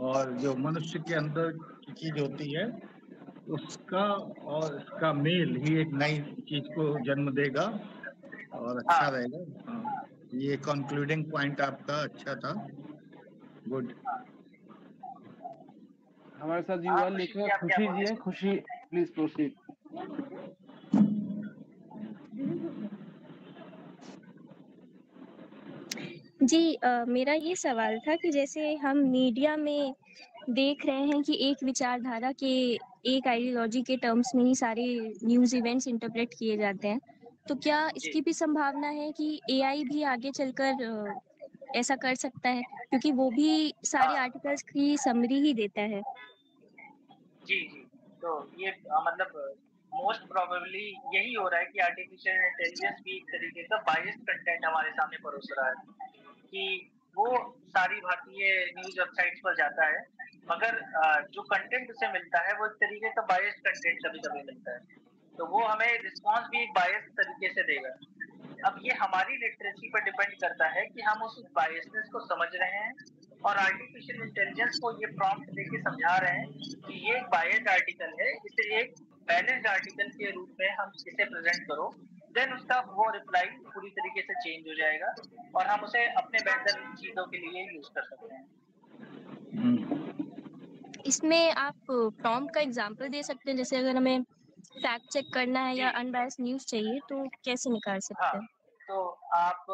और जो मनुष्य के अंदर की चीज होती है उसका और इसका मेल ही एक नई चीज को जन्म देगा और अच्छा हाँ रहेगा। हाँ, ये कंक्लूडिंग पॉइंट आपका अच्छा था, गुड। हमारे साथ हाँ युवा खुशी जी, लेखक आप क्या खुशी बोल जी रहे हैं। थे? खुशी, प्लीज प्रोसीड। जी मेरा ये सवाल था कि जैसे हम मीडिया में देख रहे हैं कि एक विचारधारा के, एक आइडियोलॉजी के टर्म्स में ही सारे न्यूज़ इवेंट्स इंटरप्रेट किए जाते हैं, तो क्या जी इसकी भी संभावना है कि एआई भी आगे चलकर ऐसा कर सकता है, क्योंकि वो भी सारे हाँ आर्टिकल्स की समरी ही देता है। जी जी। तो ये मतलब मोस्ट प्रोबेबली यही हो रहा है कि आर्टिफिशियल इंटेलिजेंस भी एक तरीके का बायस्ड कंटेंट हमारे सामने परोस रहा है कि वो सारी भारतीय न्यूज वेबसाइट्स पर जाता है, मगर जो कंटेंट उसे मिलता है वो एक तरीके का बायस्ड कंटेंट कभी कभी मिलता है, तो वो हमें रिस्पॉन्स भी एक बायस्ड तरीके से देगा। अब ये हमारी लिटरेसी पर डिपेंड करता है कि हम उस बायसनेस को समझ रहे हैं और आर्टिफिशियल इंटेलिजेंस को ये प्रॉम्प्ट देके समझा रहे हैं कि ये एक बायस्ड आर्टिकल है, इसे एक बैलेंस्ड आर्टिकल के रूप में हम इसे प्रेजेंट करो, देन उसका वो रिप्लाई पूरी तरीके से चेंज हो जाएगा और हम उसे अपने बेहतर चीजों के लिए यूज कर सकते हैं। इसमें आप प्रॉम्प्ट का एग्जांपल दे सकते हैं, जैसे अगर हमें फैक्ट चेक करना है या जी अनबायस्ड न्यूज़ चाहिए तो कैसे निकाल हाँ, सकते हैं? तो आप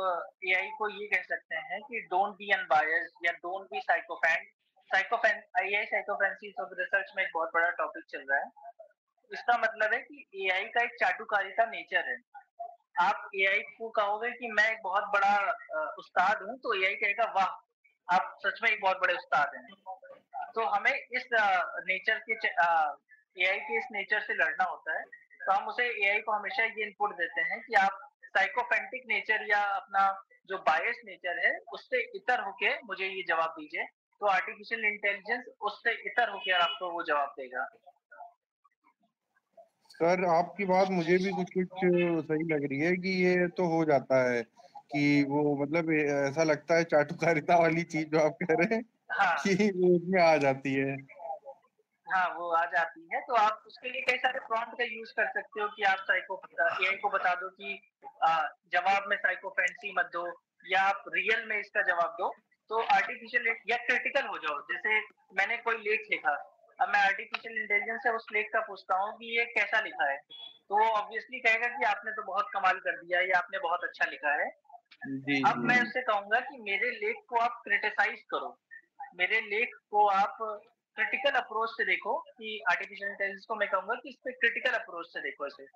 एआई को ये कह सकते हैं कि डोंट बी अनबायस्ड या डोंट बी साइकोफैन। एआई साइकोफैंसी सब रिसर्च में एक बहुत बड़ा टॉपिक चल रहा है। इसका मतलब है कि एआई का एक चाटुकारिता नेचर है। आप एआई को कहोगे कि मैं एक बहुत बड़ा उस्ताद हूँ, तो एआई कहेगा वाह आप सच में एक बहुत बड़े उस्ताद हैं। तो हमें इस नेचर के एआई के इस नेचर से लड़ना होता है, तो हम उसे एआई को हमेशा ये इनपुट देते हैं कि आप साइकोफेंटिक नेचर या अपना जो बायस नेचर है उससे इतर होके मुझे ये जवाब दीजिए, तो आर्टिफिशियल इंटेलिजेंस उससे इतर होकर आपको वो जवाब देगा। सर आपकी बात मुझे भी कुछ कुछ सही लग रही है कि ये तो हो जाता है कि वो मतलब ऐसा लगता है चाटुकारिता वाली चीज जो आप कह रहे हैं हाँ कि वो उसमें आ जाती है। हाँ वो आ जाती है, तो आप उसके लिए कई सारे प्रॉम्प्ट का यूज कर सकते हो कि आप एआई को बता दो कि जवाब में साइकोफेंसी मत दो, या आप रियल में इसका जवाब दो। तो आर्टिफिशियल या क्रिटिकल हो जाओ, जैसे मैंने कोई लेख लिखा, अब मैं आर्टिफिशियल इंटेलिजेंस से उस लेख का पूछता हूँ कि ये कैसा लिखा है, तो वो ऑब्वियसली कहेगा कि आपने तो बहुत कमाल कर दिया, या आपने बहुत अच्छा लिखा है। जी अब जी मैं जी। उससे कहूंगा कि मेरे लेख को आप क्रिटिसाइज करो, मेरे लेख को आप क्रिटिकल अप्रोच से देखो, कि आर्टिफिशियल इंटेलिजेंस को मैं कहूंगा कि इस पे क्रिटिकल अप्रोच से देखो इसे,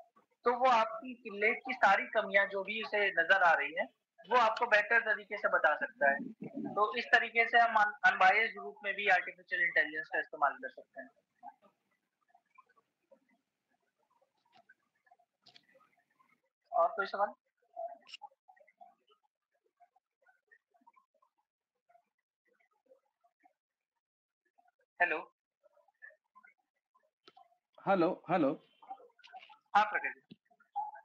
तो वो आपकी लेख की सारी कमियां जो भी उसे नजर आ रही है वो आपको बेहतर तरीके से बता सकता है। तो इस तरीके से हम अनबायस्ड रूप में भी आर्टिफिशियल इंटेलिजेंस का इस्तेमाल कर सकते हैं। और कोई सवाल? हेलो। Hello hello. हाँ प्रगति जी।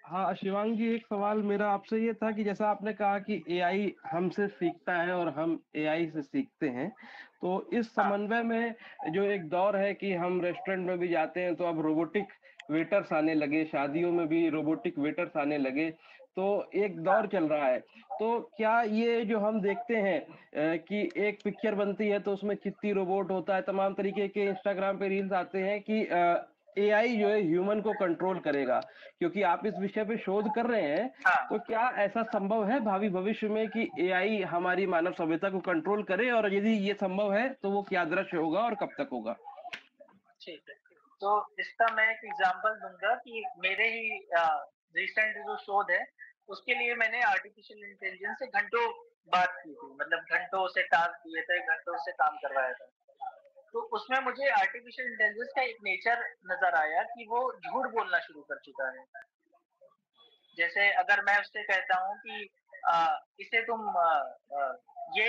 हाँ शिवांग जी, एक सवाल मेरा आपसे ये था कि जैसा आपने कहा कि एआई हमसे सीखता है और हम एआई से सीखते हैं, तो इस हाँ समन्वय में जो एक दौर है कि हम रेस्टोरेंट में भी जाते हैं तो अब रोबोटिक वेटर्स आने लगे, शादियों में भी रोबोटिक वेटर्स आने लगे, तो एक हाँ दौर चल रहा है। तो क्या ये जो हम देखते हैं कि एक पिक्चर बनती है तो उसमें चित्ती रोबोट होता है, तमाम तरीके के इंस्टाग्राम पे रील्स आते हैं कि एआई जो है ह्यूमन को कंट्रोल करेगा, क्योंकि आप इस विषय पे शोध कर रहे हैं, हाँ तो क्या ऐसा संभव है भावी भविष्य में कि एआई हमारी मानव सभ्यता को कंट्रोल करे, और यदि ये संभव है तो वो क्या दृश्य होगा और कब तक होगा? ठीक है। तो इसका मैं एक एग्जांपल दूंगा कि मेरे ही रिसेंट जो शोध है उसके लिए मैंने आर्टिफिशियल इंटेलिजेंस से घंटों बात की थी, मतलब घंटों से टास्क दिए थे, घंटों से काम करवाया था। तो उसमें मुझे आर्टिफिशियल इंटेलिजेंस का एक नेचर नजर आया कि वो झूठ बोलना शुरू कर चुका है। जैसे अगर मैं उससे कहता हूँ कि इसे तुम ये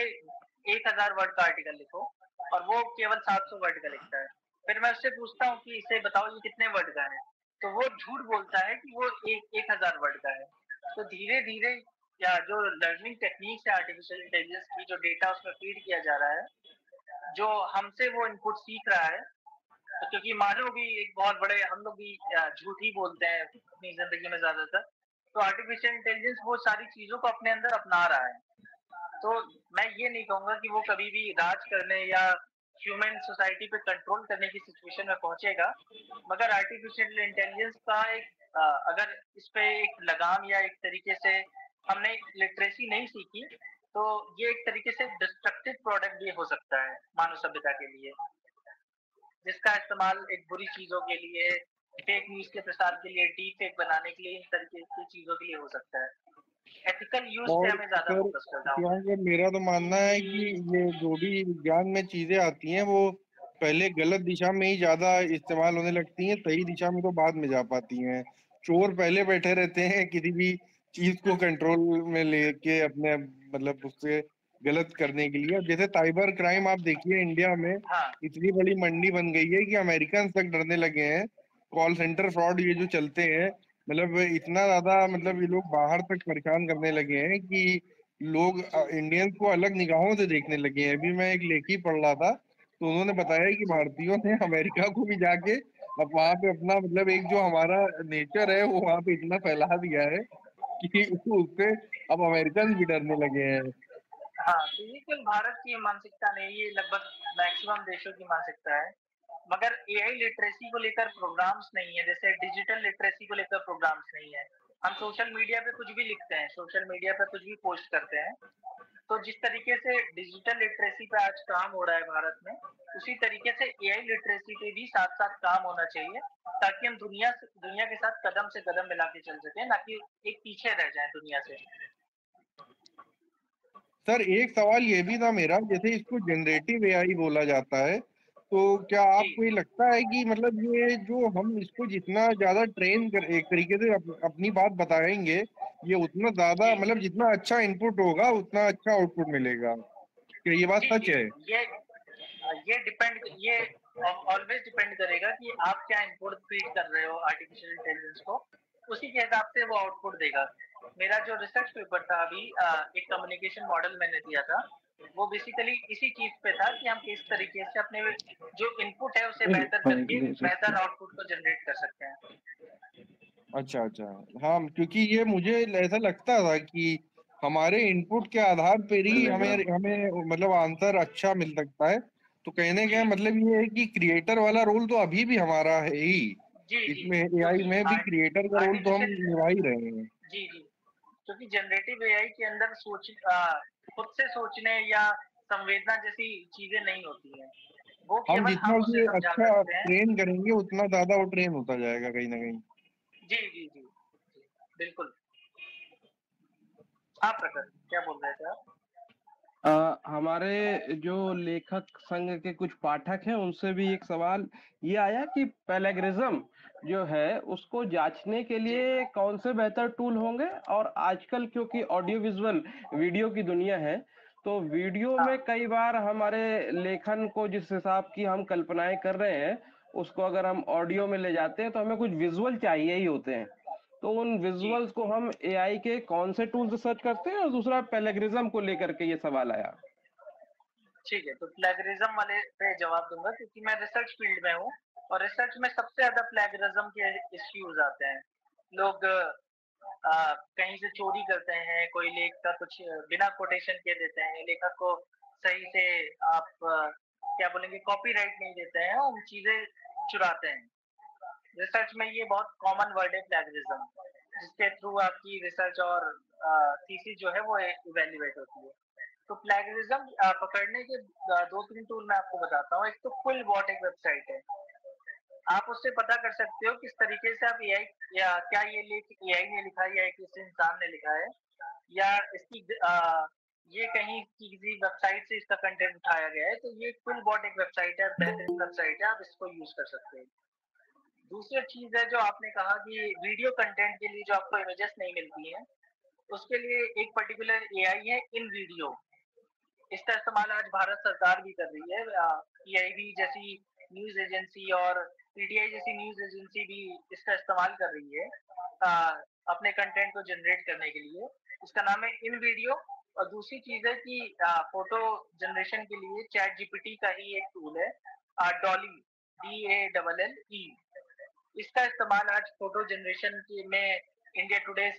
1000 वर्ड का आर्टिकल लिखो, और वो केवल 700 वर्ड का लिखता है। फिर मैं उससे पूछता हूँ कि इसे बताओ ये कितने वर्ड का है, तो वो झूठ बोलता है कि वो 1000 वर्ड का है। तो धीरे धीरे या जो लर्निंग टेक्निक्स है आर्टिफिशियल इंटेलिजेंस की, जो डेटा उसमें फीड किया जा रहा है, जो हमसे वो इनपुट सीख रहा है, तो क्योंकि मानव भी एक बहुत बड़े, हम लोग भी झूठ ही बोलते हैं अपनी जिंदगी में ज्यादातर, तो आर्टिफिशियल इंटेलिजेंस वो सारी चीजों को अपने अंदर अपना रहा है। तो मैं ये नहीं कहूंगा कि वो कभी भी राज करने या ह्यूमन सोसाइटी पे कंट्रोल करने की सिचुएशन में पहुंचेगा, मगर आर्टिफिशियल इंटेलिजेंस का एक अगर इस पे एक लगाम या एक तरीके से हमने लिटरेसी नहीं सीखी, तो ये एक तरीके से डिस्ट्रक्टिव प्रोडक्ट भी हो सकता है मानव सभ्यता के लिए, जिसका इस्तेमाल एक बुरी चीजों के लिए, फेक न्यूज के प्रसार के लिए, डीप फेक बनाने के लिए, इन तरीके की चीजों के लिए हो सकता है। एथिकल यूज पे और हमें ज्यादा सर फोकस करना होगा। यहाँ मेरा तो मानना है कि ये जो भी विज्ञान में चीजें आती हैं वो पहले गलत दिशा में ही ज्यादा इस्तेमाल होने लगती हैं, सही दिशा में तो बाद में जा पाती हैं। चोर पहले बैठे रहते हैं किसी भी चीज को कंट्रोल में लेके अपने मतलब उससे गलत करने के लिए। अब जैसे साइबर क्राइम आप देखिए इंडिया में हाँ इतनी बड़ी मंडी बन गई है कि अमेरिकन तक डरने लगे हैं। कॉल सेंटर फ्रॉड ये जो चलते हैं, मतलब इतना ज्यादा मतलब ये लोग बाहर तक परेशान करने लगे हैं कि लोग इंडियंस को अलग निगाहों से देखने लगे हैं। अभी मैं एक लेख ही पढ़ रहा था तो उन्होंने बताया कि भारतीयों ने अमेरिका को भी जाके अब वहां पे अपना मतलब एक जो हमारा नेचर है वो वहां पे इतना फैला दिया है कि उससे अब अमेरिकन भी डरने लगे हैं। हाँ, तो ये केवल भारत की मानसिकता नहीं, ये लगभग मैक्सिमम देशों की मानसिकता है। मगर एआई लिटरेसी को लेकर प्रोग्राम्स नहीं है, जैसे डिजिटल लिटरेसी को लेकर प्रोग्राम्स नहीं है। हम सोशल मीडिया पे कुछ भी लिखते हैं, सोशल मीडिया पे कुछ भी पोस्ट करते हैं, तो जिस तरीके से डिजिटल लिटरेसी पे आज काम हो रहा है भारत में, उसी तरीके से एआई लिटरेसी पे भी साथ साथ काम होना चाहिए, ताकि हम दुनिया के साथ कदम से कदम मिला के चल सके, ना कि एक पीछे रह जाए दुनिया से। सर एक सवाल ये भी था मेरा, जैसे इसको जनरेटिव एआई बोला जाता है, तो क्या जी आपको ये लगता है कि मतलब ये जो हम इसको जितना ज्यादा ट्रेन कर एक तरीके से अपनी बात बताएंगे, ये उतना ज्यादा जी मतलब जितना अच्छा इनपुट होगा उतना अच्छा आउटपुट मिलेगा? क्या ये बात जी सच जी है? ये ऑलवेज डिपेंड करेगा कि आप क्या इनपुट फीड कर रहे हो आर्टिफिशियल इंटेलिजेंस को, उसी के हिसाब से वो आउटपुट देगा। मेरा जो रिसर्च पेपर था अभी, एक कम्युनिकेशन मॉडल मैंने दिया था, वो बेसिकली इसी चीज पे था कि हम किस तरीके से अपने जो इनपुट है उसे बेहतर करके बेहतर आउटपुट को जनरेट कर सकते हैं। अच्छा अच्छा। हाँ क्योंकि ये मुझे ऐसा लगता था कि हमारे इनपुट के आधार पर ही हमें हमें मतलब आंसर अच्छा मिल सकता है। तो कहने जी का मतलब ये है कि क्रिएटर वाला रोल तो अभी भी हमारा है ही। जी जी इसमें एआई क्योंकि में भी क्रिएटर का रोल तो हम आर्टिफिशियल निभा ही रहे हैं। जी जी क्योंकि जनरेटिव एआई के अंदर खुद से सोचने या संवेदना जैसी चीजें नहीं होती हैं, वो हम केवल जितना हम उसे उसे समझा अच्छा सकते हैं। ट्रेन करेंगे उतना ज्यादा वो ट्रेन होता जाएगा कहीं ना कहीं। जी जी जी बिल्कुल। आप प्रकट क्या बोल रहे थे आप? हमारे जो लेखक संघ के कुछ पाठक हैं उनसे भी एक सवाल ये आया कि प्लेगरिज्म जो है उसको जांचने के जी लिए कौन से बेहतर टूल होंगे। और आजकल क्योंकि ऑडियो विजुअल वीडियो की दुनिया है, तो वीडियो हाँ में कई बार हमारे लेखन को जिस हिसाब की हम कल्पनाएं कर रहे हैं उसको अगर हम ऑडियो में ले जाते हैं तो हमें कुछ विजुअल चाहिए ही होते हैं। तो उन जी विजुअल्स को हम एआई के कौन से टूल से सर्च करते हैं। और दूसरा प्लेगरिज्म को लेकर के ये सवाल आया। ठीक है, तो प्लेगरिज्म वाले पे जवाब दूंगा, क्योंकि मैं रिसर्च फील्ड में हूँ, और रिसर्च में सबसे ज्यादा प्लेगरिज्म के इश्यूज आते हैं। लोग कहीं से चोरी करते हैं, कोई लेख का कुछ बिना कोटेशन के देते हैं, लेखक को सही से आप क्या बोलेंगे कॉपीराइट नहीं देते हैं, और चीजें चुराते हैं। रिसर्च में ये बहुत कॉमन वर्ड है प्लेगरिज्म, जिसके थ्रू आपकी रिसर्च और थीसिस जो है वो इवेल्युएट होती है। तो प्लेगरिज्म पकड़ने के दो तीन टूल मैं आपको बताता हूँ। एक तो क्विलबॉट एक वेबसाइट है, आप उससे पता कर सकते हो किस तरीके से आप एआई या क्या ये लेख एआई ने लिखा है या किसी इंसान ने लिखा है, या इसकी ये कहीं किसी वेबसाइट से इसका कंटेंट उठाया गया है। तो ये क्विलबॉट एक वेबसाइट है, बेहतरीन वेबसाइट है, आप इसको यूज कर सकते हैं। दूसरी चीज है जो आपने कहा कि वीडियो कंटेंट के लिए जो आपको इमेजेस नहीं मिलती हैं, उसके लिए एक पर्टिकुलर एआई है इन वीडियो। इसका इस्तेमाल आज भारत सरकार भी कर रही है। पीआईबी जैसी न्यूज एजेंसी और पीटीआई जैसी न्यूज एजेंसी भी इसका इस्तेमाल कर रही है अपने कंटेंट को जनरेट करने के लिए। इसका नाम है इन वीडियो। और दूसरी चीज है कि फोटो जनरेशन के लिए चैट जीपीटी का ही एक टूल है डॉली, DALLE। इसका इस्तेमाल आज फोटो जनरेशन के में इंडिया टुडे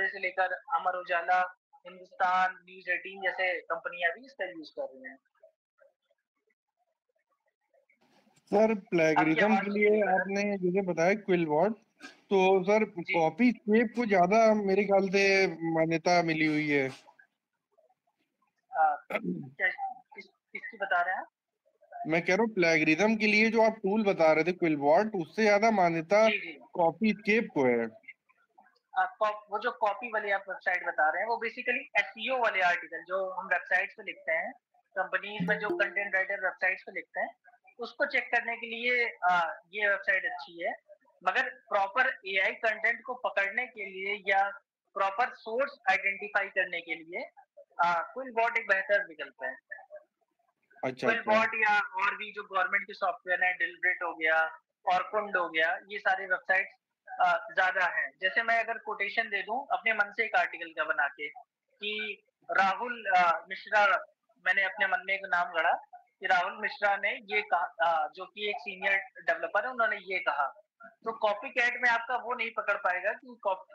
से लेकर अमर उजाला, हिंदुस्तान, न्यूज 18 जैसे कंपनियां भी इसका यूज कर रही हैं। सर प्लेगरिज्म के लिए आपने जैसे बताया क्विलबॉट, तो सर कॉपी स्केप को ज्यादा मेरे ख्याल से मान्यता मिली हुई है। किसकी बता रहे हैं? मैं कह रहा हूँ प्लेगरिज्म के लिए जो आप टूल बता रहे थे क्विलबॉट, उससे ज्यादा मान्यता कॉपी स्केप को है। वो जो कॉपी वाली आप वेबसाइट बता रहे हैं वो बेसिकली एसईओ वाले आर्टिकल जो हम वेबसाइट्स पे लिखते हैं, कंपनीज में जो कंटेंट राइटर वेबसाइट्स पे लिखते हैं, उसको चेक करने के लिए ये वेबसाइट अच्छी है। मगर प्रॉपर एआई कंटेंट को पकड़ने के लिए या प्रॉपर सोर्स आइडेंटिफाई करने के लिए क्विलबॉट एक बेहतर विकल्प है। क्विलबॉट या और भी जो गवर्नमेंट के सॉफ्टवेयर है, डिलब्रेट हो गया, ऑरकुंड हो गया, ये सारे वेबसाइट्स ज्यादा है। जैसे मैं अगर कोटेशन दे दूं अपने मन से एक आर्टिकल का बना के कि राहुल मिश्रा, मैंने अपने मन में एक नाम गढ़ा कि राहुल मिश्रा ने ये कहा, जो कि एक सीनियर डेवलपर है, उन्होंने ये कहा, तो कॉपी कैट में आपका वो नहीं पकड़ पाएगा कि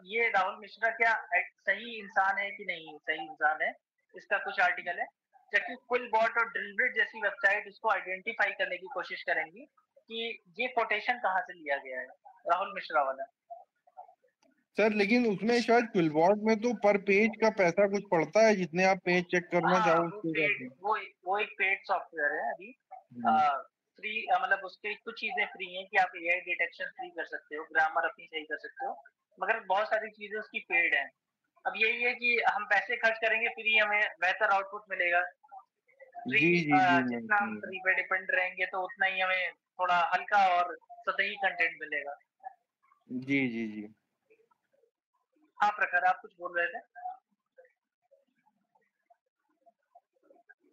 ये राहुल मिश्रा क्या सही इंसान है कि नहीं सही इंसान है, इसका कुछ आर्टिकल है। जबकि क्विलबॉट और ड्रिलबिट जैसी वेबसाइट इसको आइडेंटिफाई करने की कोशिश करेंगी कि ये कोटेशन कहाँ से लिया गया है, राहुल मिश्रा वाला। सर लेकिन उसमें शायद क्विलबॉट में तो पर पेज का पैसा कुछ पड़ता है, जितने आप पेज चेक करना चाहो वो एक पेड सॉफ्टवेयर है अभी। फ्री मतलब उसके कुछ चीजें फ्री हैं कि आप एआई डिटेक्शन फ्री कर सकते हो, ग्रामर अपनी सही कर सकते हो, मगर बहुत सारी चीजें उसकी पेड हैं। अब यही है कि हम पैसे खर्च करेंगे फ्री, हमें बेहतर आउटपुट मिलेगा। जितना हम फ्री पे डिपेंड रहेंगे तो उतना ही हमें थोड़ा हल्का और सतही कंटेंट मिलेगा। जी जी जी। हाँ प्रखर, आप कुछ बोल रहे थे?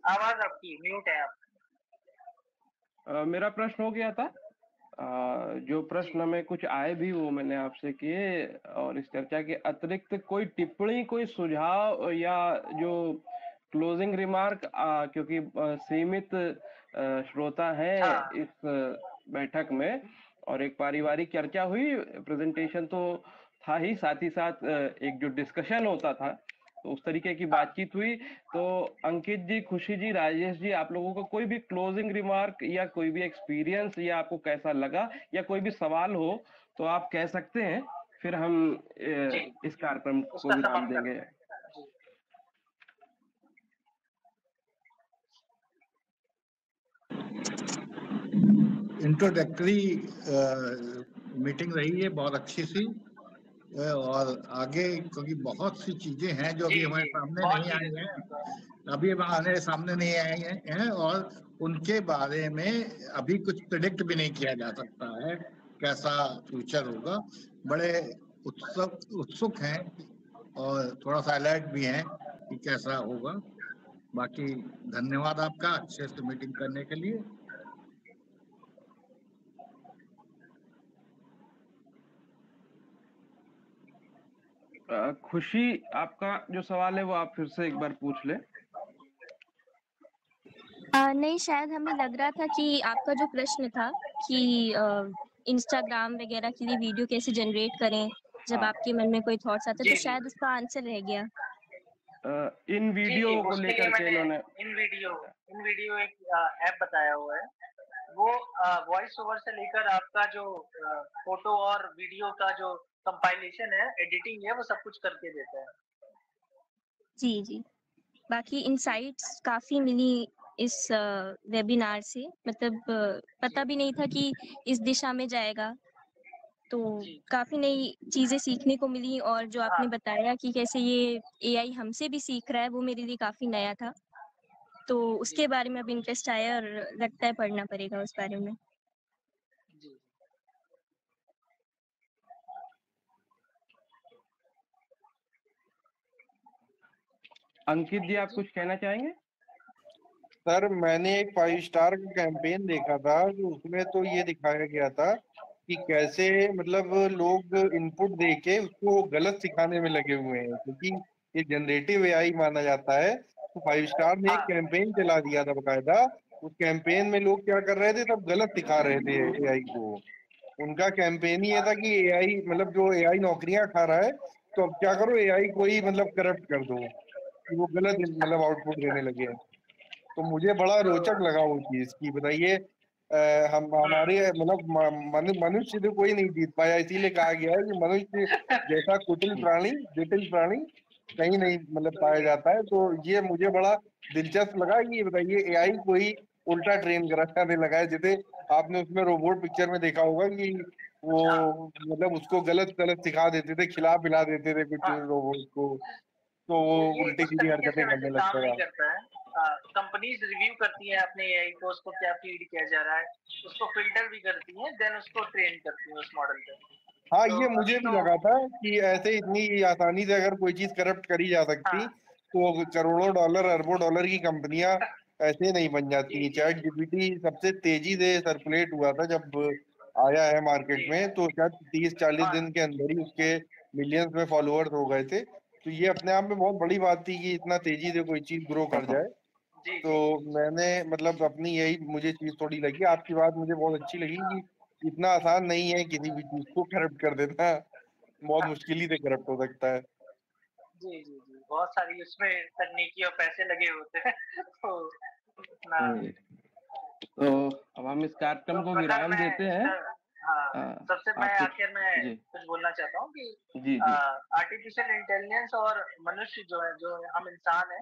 आवाज आपकी म्यूट है। आप मेरा प्रश्न हो गया था। जो प्रश्न में कुछ आए भी वो मैंने आपसे किए, और इस चर्चा के अतिरिक्त कोई टिप्पणी, कोई सुझाव या जो क्लोजिंग रिमार्क, क्योंकि सीमित श्रोता है इस बैठक में और एक पारिवारिक चर्चा हुई, प्रेजेंटेशन तो था ही, साथ ही साथ एक जो डिस्कशन होता था तो उस तरीके की बातचीत हुई। तो अंकित जी, खुशी जी, राजेश जी, आप लोगों को कोई भी क्लोजिंग रिमार्क या कोई भी एक्सपीरियंस या आपको कैसा लगा या कोई भी सवाल हो तो आप कह सकते हैं, फिर हम इस कार्यक्रम को विराम देंगे। इंट्रोडक्टरी मीटिंग रही है, बहुत अच्छी सी, और आगे क्योंकि बहुत सी चीजें हैं जो अभी हमारे सामने नहीं आई हैं, और उनके बारे में अभी कुछ प्रेडिक्ट भी नहीं किया जा सकता है कैसा फ्यूचर होगा। बड़े उत्सुक हैं और थोड़ा सा अलर्ट भी हैं कि कैसा होगा। बाकी धन्यवाद आपका अच्छे से मीटिंग करने के लिए। खुशी, आपका जो सवाल है वो आप फिर से एक बार पूछ ले। नहीं, शायद हमें लग रहा था कि आपका जो प्रश्न था कि इंस्टाग्राम वगैरह के लिए वीडियो कैसे जनरेट करें जब आपके मन में कोई थॉट्स आते, तो शायद उसका आंसर रह गया। इन वीडियो को लेकर के इन्होंने इन वीडियो एक ऐप बताया हुआ है। वो वॉइस ओवर से लेकर आपका जो फोटो और वीडियो का जो कंपाइलेशन है, एडिटिंग है, वो सब कुछ करके देता है। जी जी। बाकी इनसाइट्स काफी मिली इस वेबिनार से, मतलब पता भी नहीं था कि इस दिशा में जाएगा, तो काफी नई चीजें सीखने को मिली। और जो आपने बताया कि कैसे ये एआई हमसे भी सीख रहा है, वो मेरे लिए काफी नया था, तो उसके बारे में अब इंटरेस्ट आया और लगता है पढ़ना पड़ेगा उस बारे में। अंकित जी, आप कुछ कहना चाहेंगे? सर मैंने एक 5 स्टार का कैंपेन देखा था, तो उसमें तो ये दिखाया गया था कि कैसे मतलब लोग इनपुट दे के उसको गलत सिखाने में लगे हुए हैं, क्योंकि ये जनरेटिव एआई माना जाता है। तो 5 स्टार ने एक हाँ कैंपेन चला दिया था बकायदा। उस कैंपेन में लोग क्या कर रहे थे, सब गलत सिखा रहे थे एआई को। उनका कैंपेन ही ये था कि एआई मतलब जो एआई नौकरियां खा रहा है, तो अब क्या करो, एआई को ही मतलब करप्ट कर दो कि वो गलत मतलब आउटपुट देने लगे। तो मुझे बड़ा रोचक लगा वो चीज कि बताइए, हम हमारे मतलब मनुष्य तो कोई नहीं जीत पाया, इसीलिए कहा गया है कि मनुष्य जैसा कुटिल प्राणी, जटिल प्राणी कहीं नहीं मतलब पाया जाता है। तो ये मुझे बड़ा दिलचस्प लगा कि ये बताइए एआई को ही उल्टा ट्रेन करा जाने लगा है। जैसे आपने उसमें रोबोट पिक्चर में देखा होगा कि वो हाँ मतलब उसको गलत गलत सिखा देते थे, खिला पिला देते थे कुछ हाँ, रोबोट को, तो वो ये उल्टी उस सीधी तरीके से हरकतें वैसे करने काम लगता नहीं था। करता है। कंपनीज रिव्यू करती है अपने एआई को, उसको क्या फीड किया जा रहा है, उसको फिल्टर भी करती है, देन उसको ट्रेन करती है उस मॉडल पे। हाँ, तो ये अभी मुझे भी तो लगा था कि ऐसे इतनी आसानी से अगर कोई चीज करप्ट करी जा सकती, हाँ तो करोड़ों डॉलर अरबों डॉलर की कंपनियां ऐसे नहीं बन जी जाती। जी चैट जीपीटी सबसे तेजी से सर्कुलेट हुआ था जब आया है मार्केट जी में, तो शायद 30-40 हाँ दिन के अंदर ही उसके मिलियंस में फॉलोअर्स हो गए थे। तो ये अपने आप में बहुत बड़ी बात थी कि इतना तेजी से कोई चीज ग्रो कर जाए। जी तो जी मैंने मतलब अपनी यही मुझे चीज थोड़ी लगी, आपकी बात मुझे बहुत अच्छी लगी कि इतना आसान नहीं है किसी भी चीज को करप्ट कर देना, बहुत हाँ मुश्किल ही से करप्ट हो सकता है। जी जी जी, बहुत सारी उसमें तकनीकी और पैसे लगे होते हैं तो ना। जी। तो अब हम इस तो कार्यक्रम को प्रखर विराम मैं देते हैं। इसका, हाँ, सबसे मैं आप कुछ, आखिर में जी कुछ बोलना चाहता हूँ कि जी जी आर्टिफिशियल इंटेलिजेंस और मनुष्य जो है, जो हम इंसान है,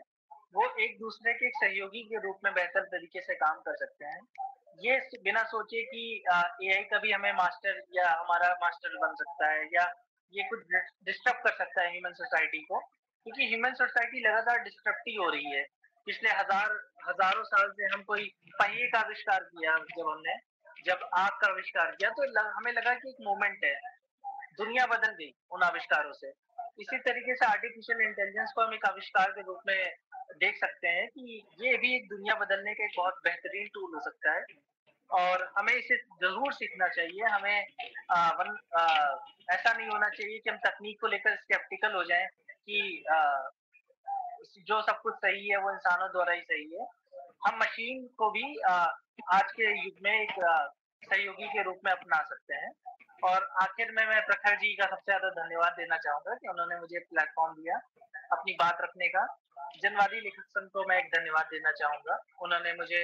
वो एक दूसरे के एक सहयोगी के रूप में बेहतर तरीके से काम कर सकते हैं। ये बिना सोचे कि एआई कभी हमें मास्टर या हमारा मास्टर बन सकता है, या ये कुछ डिस्टर्ब कर सकता है ह्यूमन सोसाइटी को, क्योंकि ह्यूमन सोसाइटी लगातार डिस्टर्ब ही हो रही है। पिछले हजारों साल से हम कोई पहिए का आविष्कार किया, जब आग का आविष्कार किया तो हमें लगा कि एक मोमेंट है, दुनिया बदल गई उन आविष्कारों से। इसी तरीके से आर्टिफिशियल इंटेलिजेंस को हम एक आविष्कार के रूप में देख सकते हैं कि ये भी एक दुनिया बदलने का एक बहुत बेहतरीन टूल हो सकता है, और हमें इसे जरूर सीखना चाहिए। हमें ऐसा नहीं होना चाहिए कि हम तकनीक को लेकर स्केप्टिकल हो जाएं कि जो सब कुछ सही है वो इंसानों द्वारा ही सही है। हम मशीन को भी आज के युग में एक सहयोगी के रूप में अपना सकते हैं। और आखिर में मैं प्रखर जी का सबसे ज्यादा धन्यवाद देना चाहूंगा कि उन्होंने मुझे प्लेटफॉर्म दिया अपनी बात रखने का। जनवादी लेखक संघ को मैं एक धन्यवाद देना चाहूंगा, उन्होंने मुझे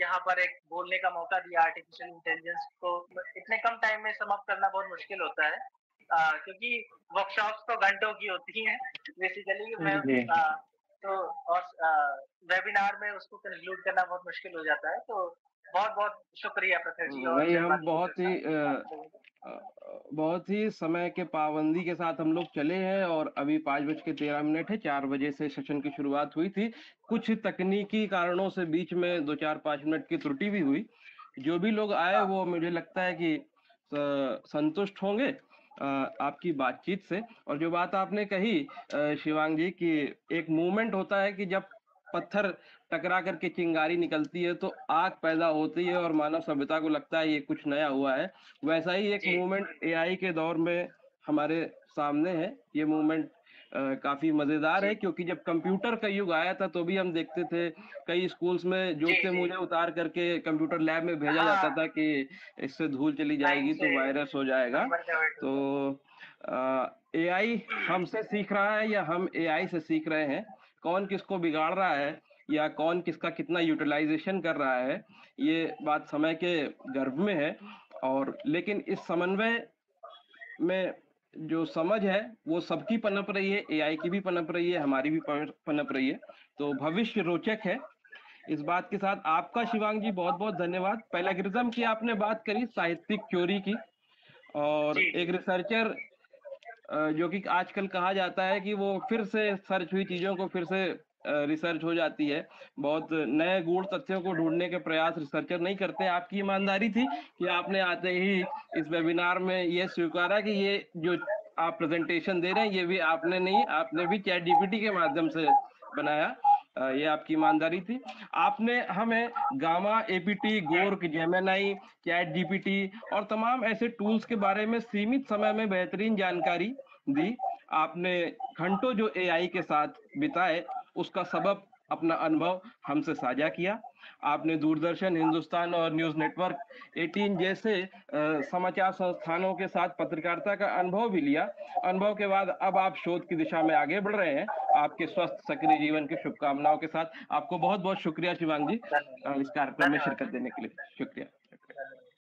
यहाँ पर एक बोलने का मौका दिया। आर्टिफिशियल इंटेलिजेंस को इतने कम टाइम में समाप्त करना बहुत मुश्किल होता है, क्योंकि वर्कशॉप्स तो घंटों की होती हैं बेसिकली। मैं जी। तो और वेबिनार में उसको कंक्लूड करना बहुत मुश्किल हो जाता है। तो बहुत बहुत शुक्रिया प्रखर जी और नहीं, हम जनवादी लेखक संघ। बहुत ही समय के पाबंदी के साथ हम लोग चले हैं, और अभी 5:13 है। 4 बजे से सेशन की शुरुआत हुई थी। कुछ तकनीकी कारणों से बीच में 2-4-5 मिनट की त्रुटि भी हुई। जो भी लोग आए हाँ वो मुझे लगता है कि संतुष्ट होंगे आपकी बातचीत से। और जो बात आपने कही शिवांग जी, कि एक मूवमेंट होता है कि जब पत्थर टकरा करके चिंगारी निकलती है तो आग पैदा होती है और मानव सभ्यता को लगता है ये कुछ नया हुआ है। वैसा ही एक जी मूवमेंट एआई के दौर में हमारे सामने है। ये मूवमेंट काफी मजेदार जी है, क्योंकि जब कंप्यूटर का युग आया था तो भी हम देखते थे कई स्कूल्स में जी जूते जी मोजे उतार करके कंप्यूटर लैब में भेजा जाता हाँ, था कि इससे धूल चली लाइन जाएगी से तो वायरस हो जाएगा। नंबर का वेट तो होता है। एआई हमसे सीख रहा है या हम एआई से सीख रहे हैं, कौन किसको बिगाड़ रहा है या कौन किसका कितना यूटिलाइजेशन कर रहा है, ये बात समय के गर्भ में है। और लेकिन इस समन्वय में जो समझ है वो सबकी पनप रही है, एआई की भी पनप रही है, हमारी भी पनप रही है। तो भविष्य रोचक है। इस बात के साथ आपका शिवांग जी बहुत बहुत धन्यवाद। पैलागिरिज्म की आपने बात करी, साहित्यिक चोरी की, और जी एक जी रिसर्चर जो कि आजकल कहा जाता है कि वो फिर से सर्च हुई चीजों को फिर से रिसर्च हो जाती है। बहुत नए गूढ़ तथ्यों को ढूंढने के प्रयास रिसर्चर नहीं करते। आपकी ईमानदारी थी कि आपने आते ही इस वेबिनार में ये स्वीकारा कि ये जो आप प्रेजेंटेशन दे रहे हैं, ये भी आपने नहीं, आपने भी चैट जीपीटी के माध्यम से बनाया। ये आपकी ईमानदारी थी। आपने हमें Gamma, APT, Grok, Gemini, ChatGPT और तमाम ऐसे टूल्स के बारे में सीमित समय में बेहतरीन जानकारी दी। आपने घंटों जो एआई के साथ बिताए उसका सबब अपना अनुभव हमसे साझा किया। आपने दूरदर्शन, हिंदुस्तान और न्यूज नेटवर्क 18 जैसे समाचार संस्थानों के साथ पत्रकारिता का अनुभव भी लिया। अनुभव के बाद अब आप शोध की दिशा में आगे बढ़ रहे हैं। आपके स्वस्थ सक्रिय जीवन की शुभकामनाओं के साथ आपको बहुत बहुत शुक्रिया शिवांग जी, इस कार्यक्रम में शिरकत देने के लिए। शुक्रिया।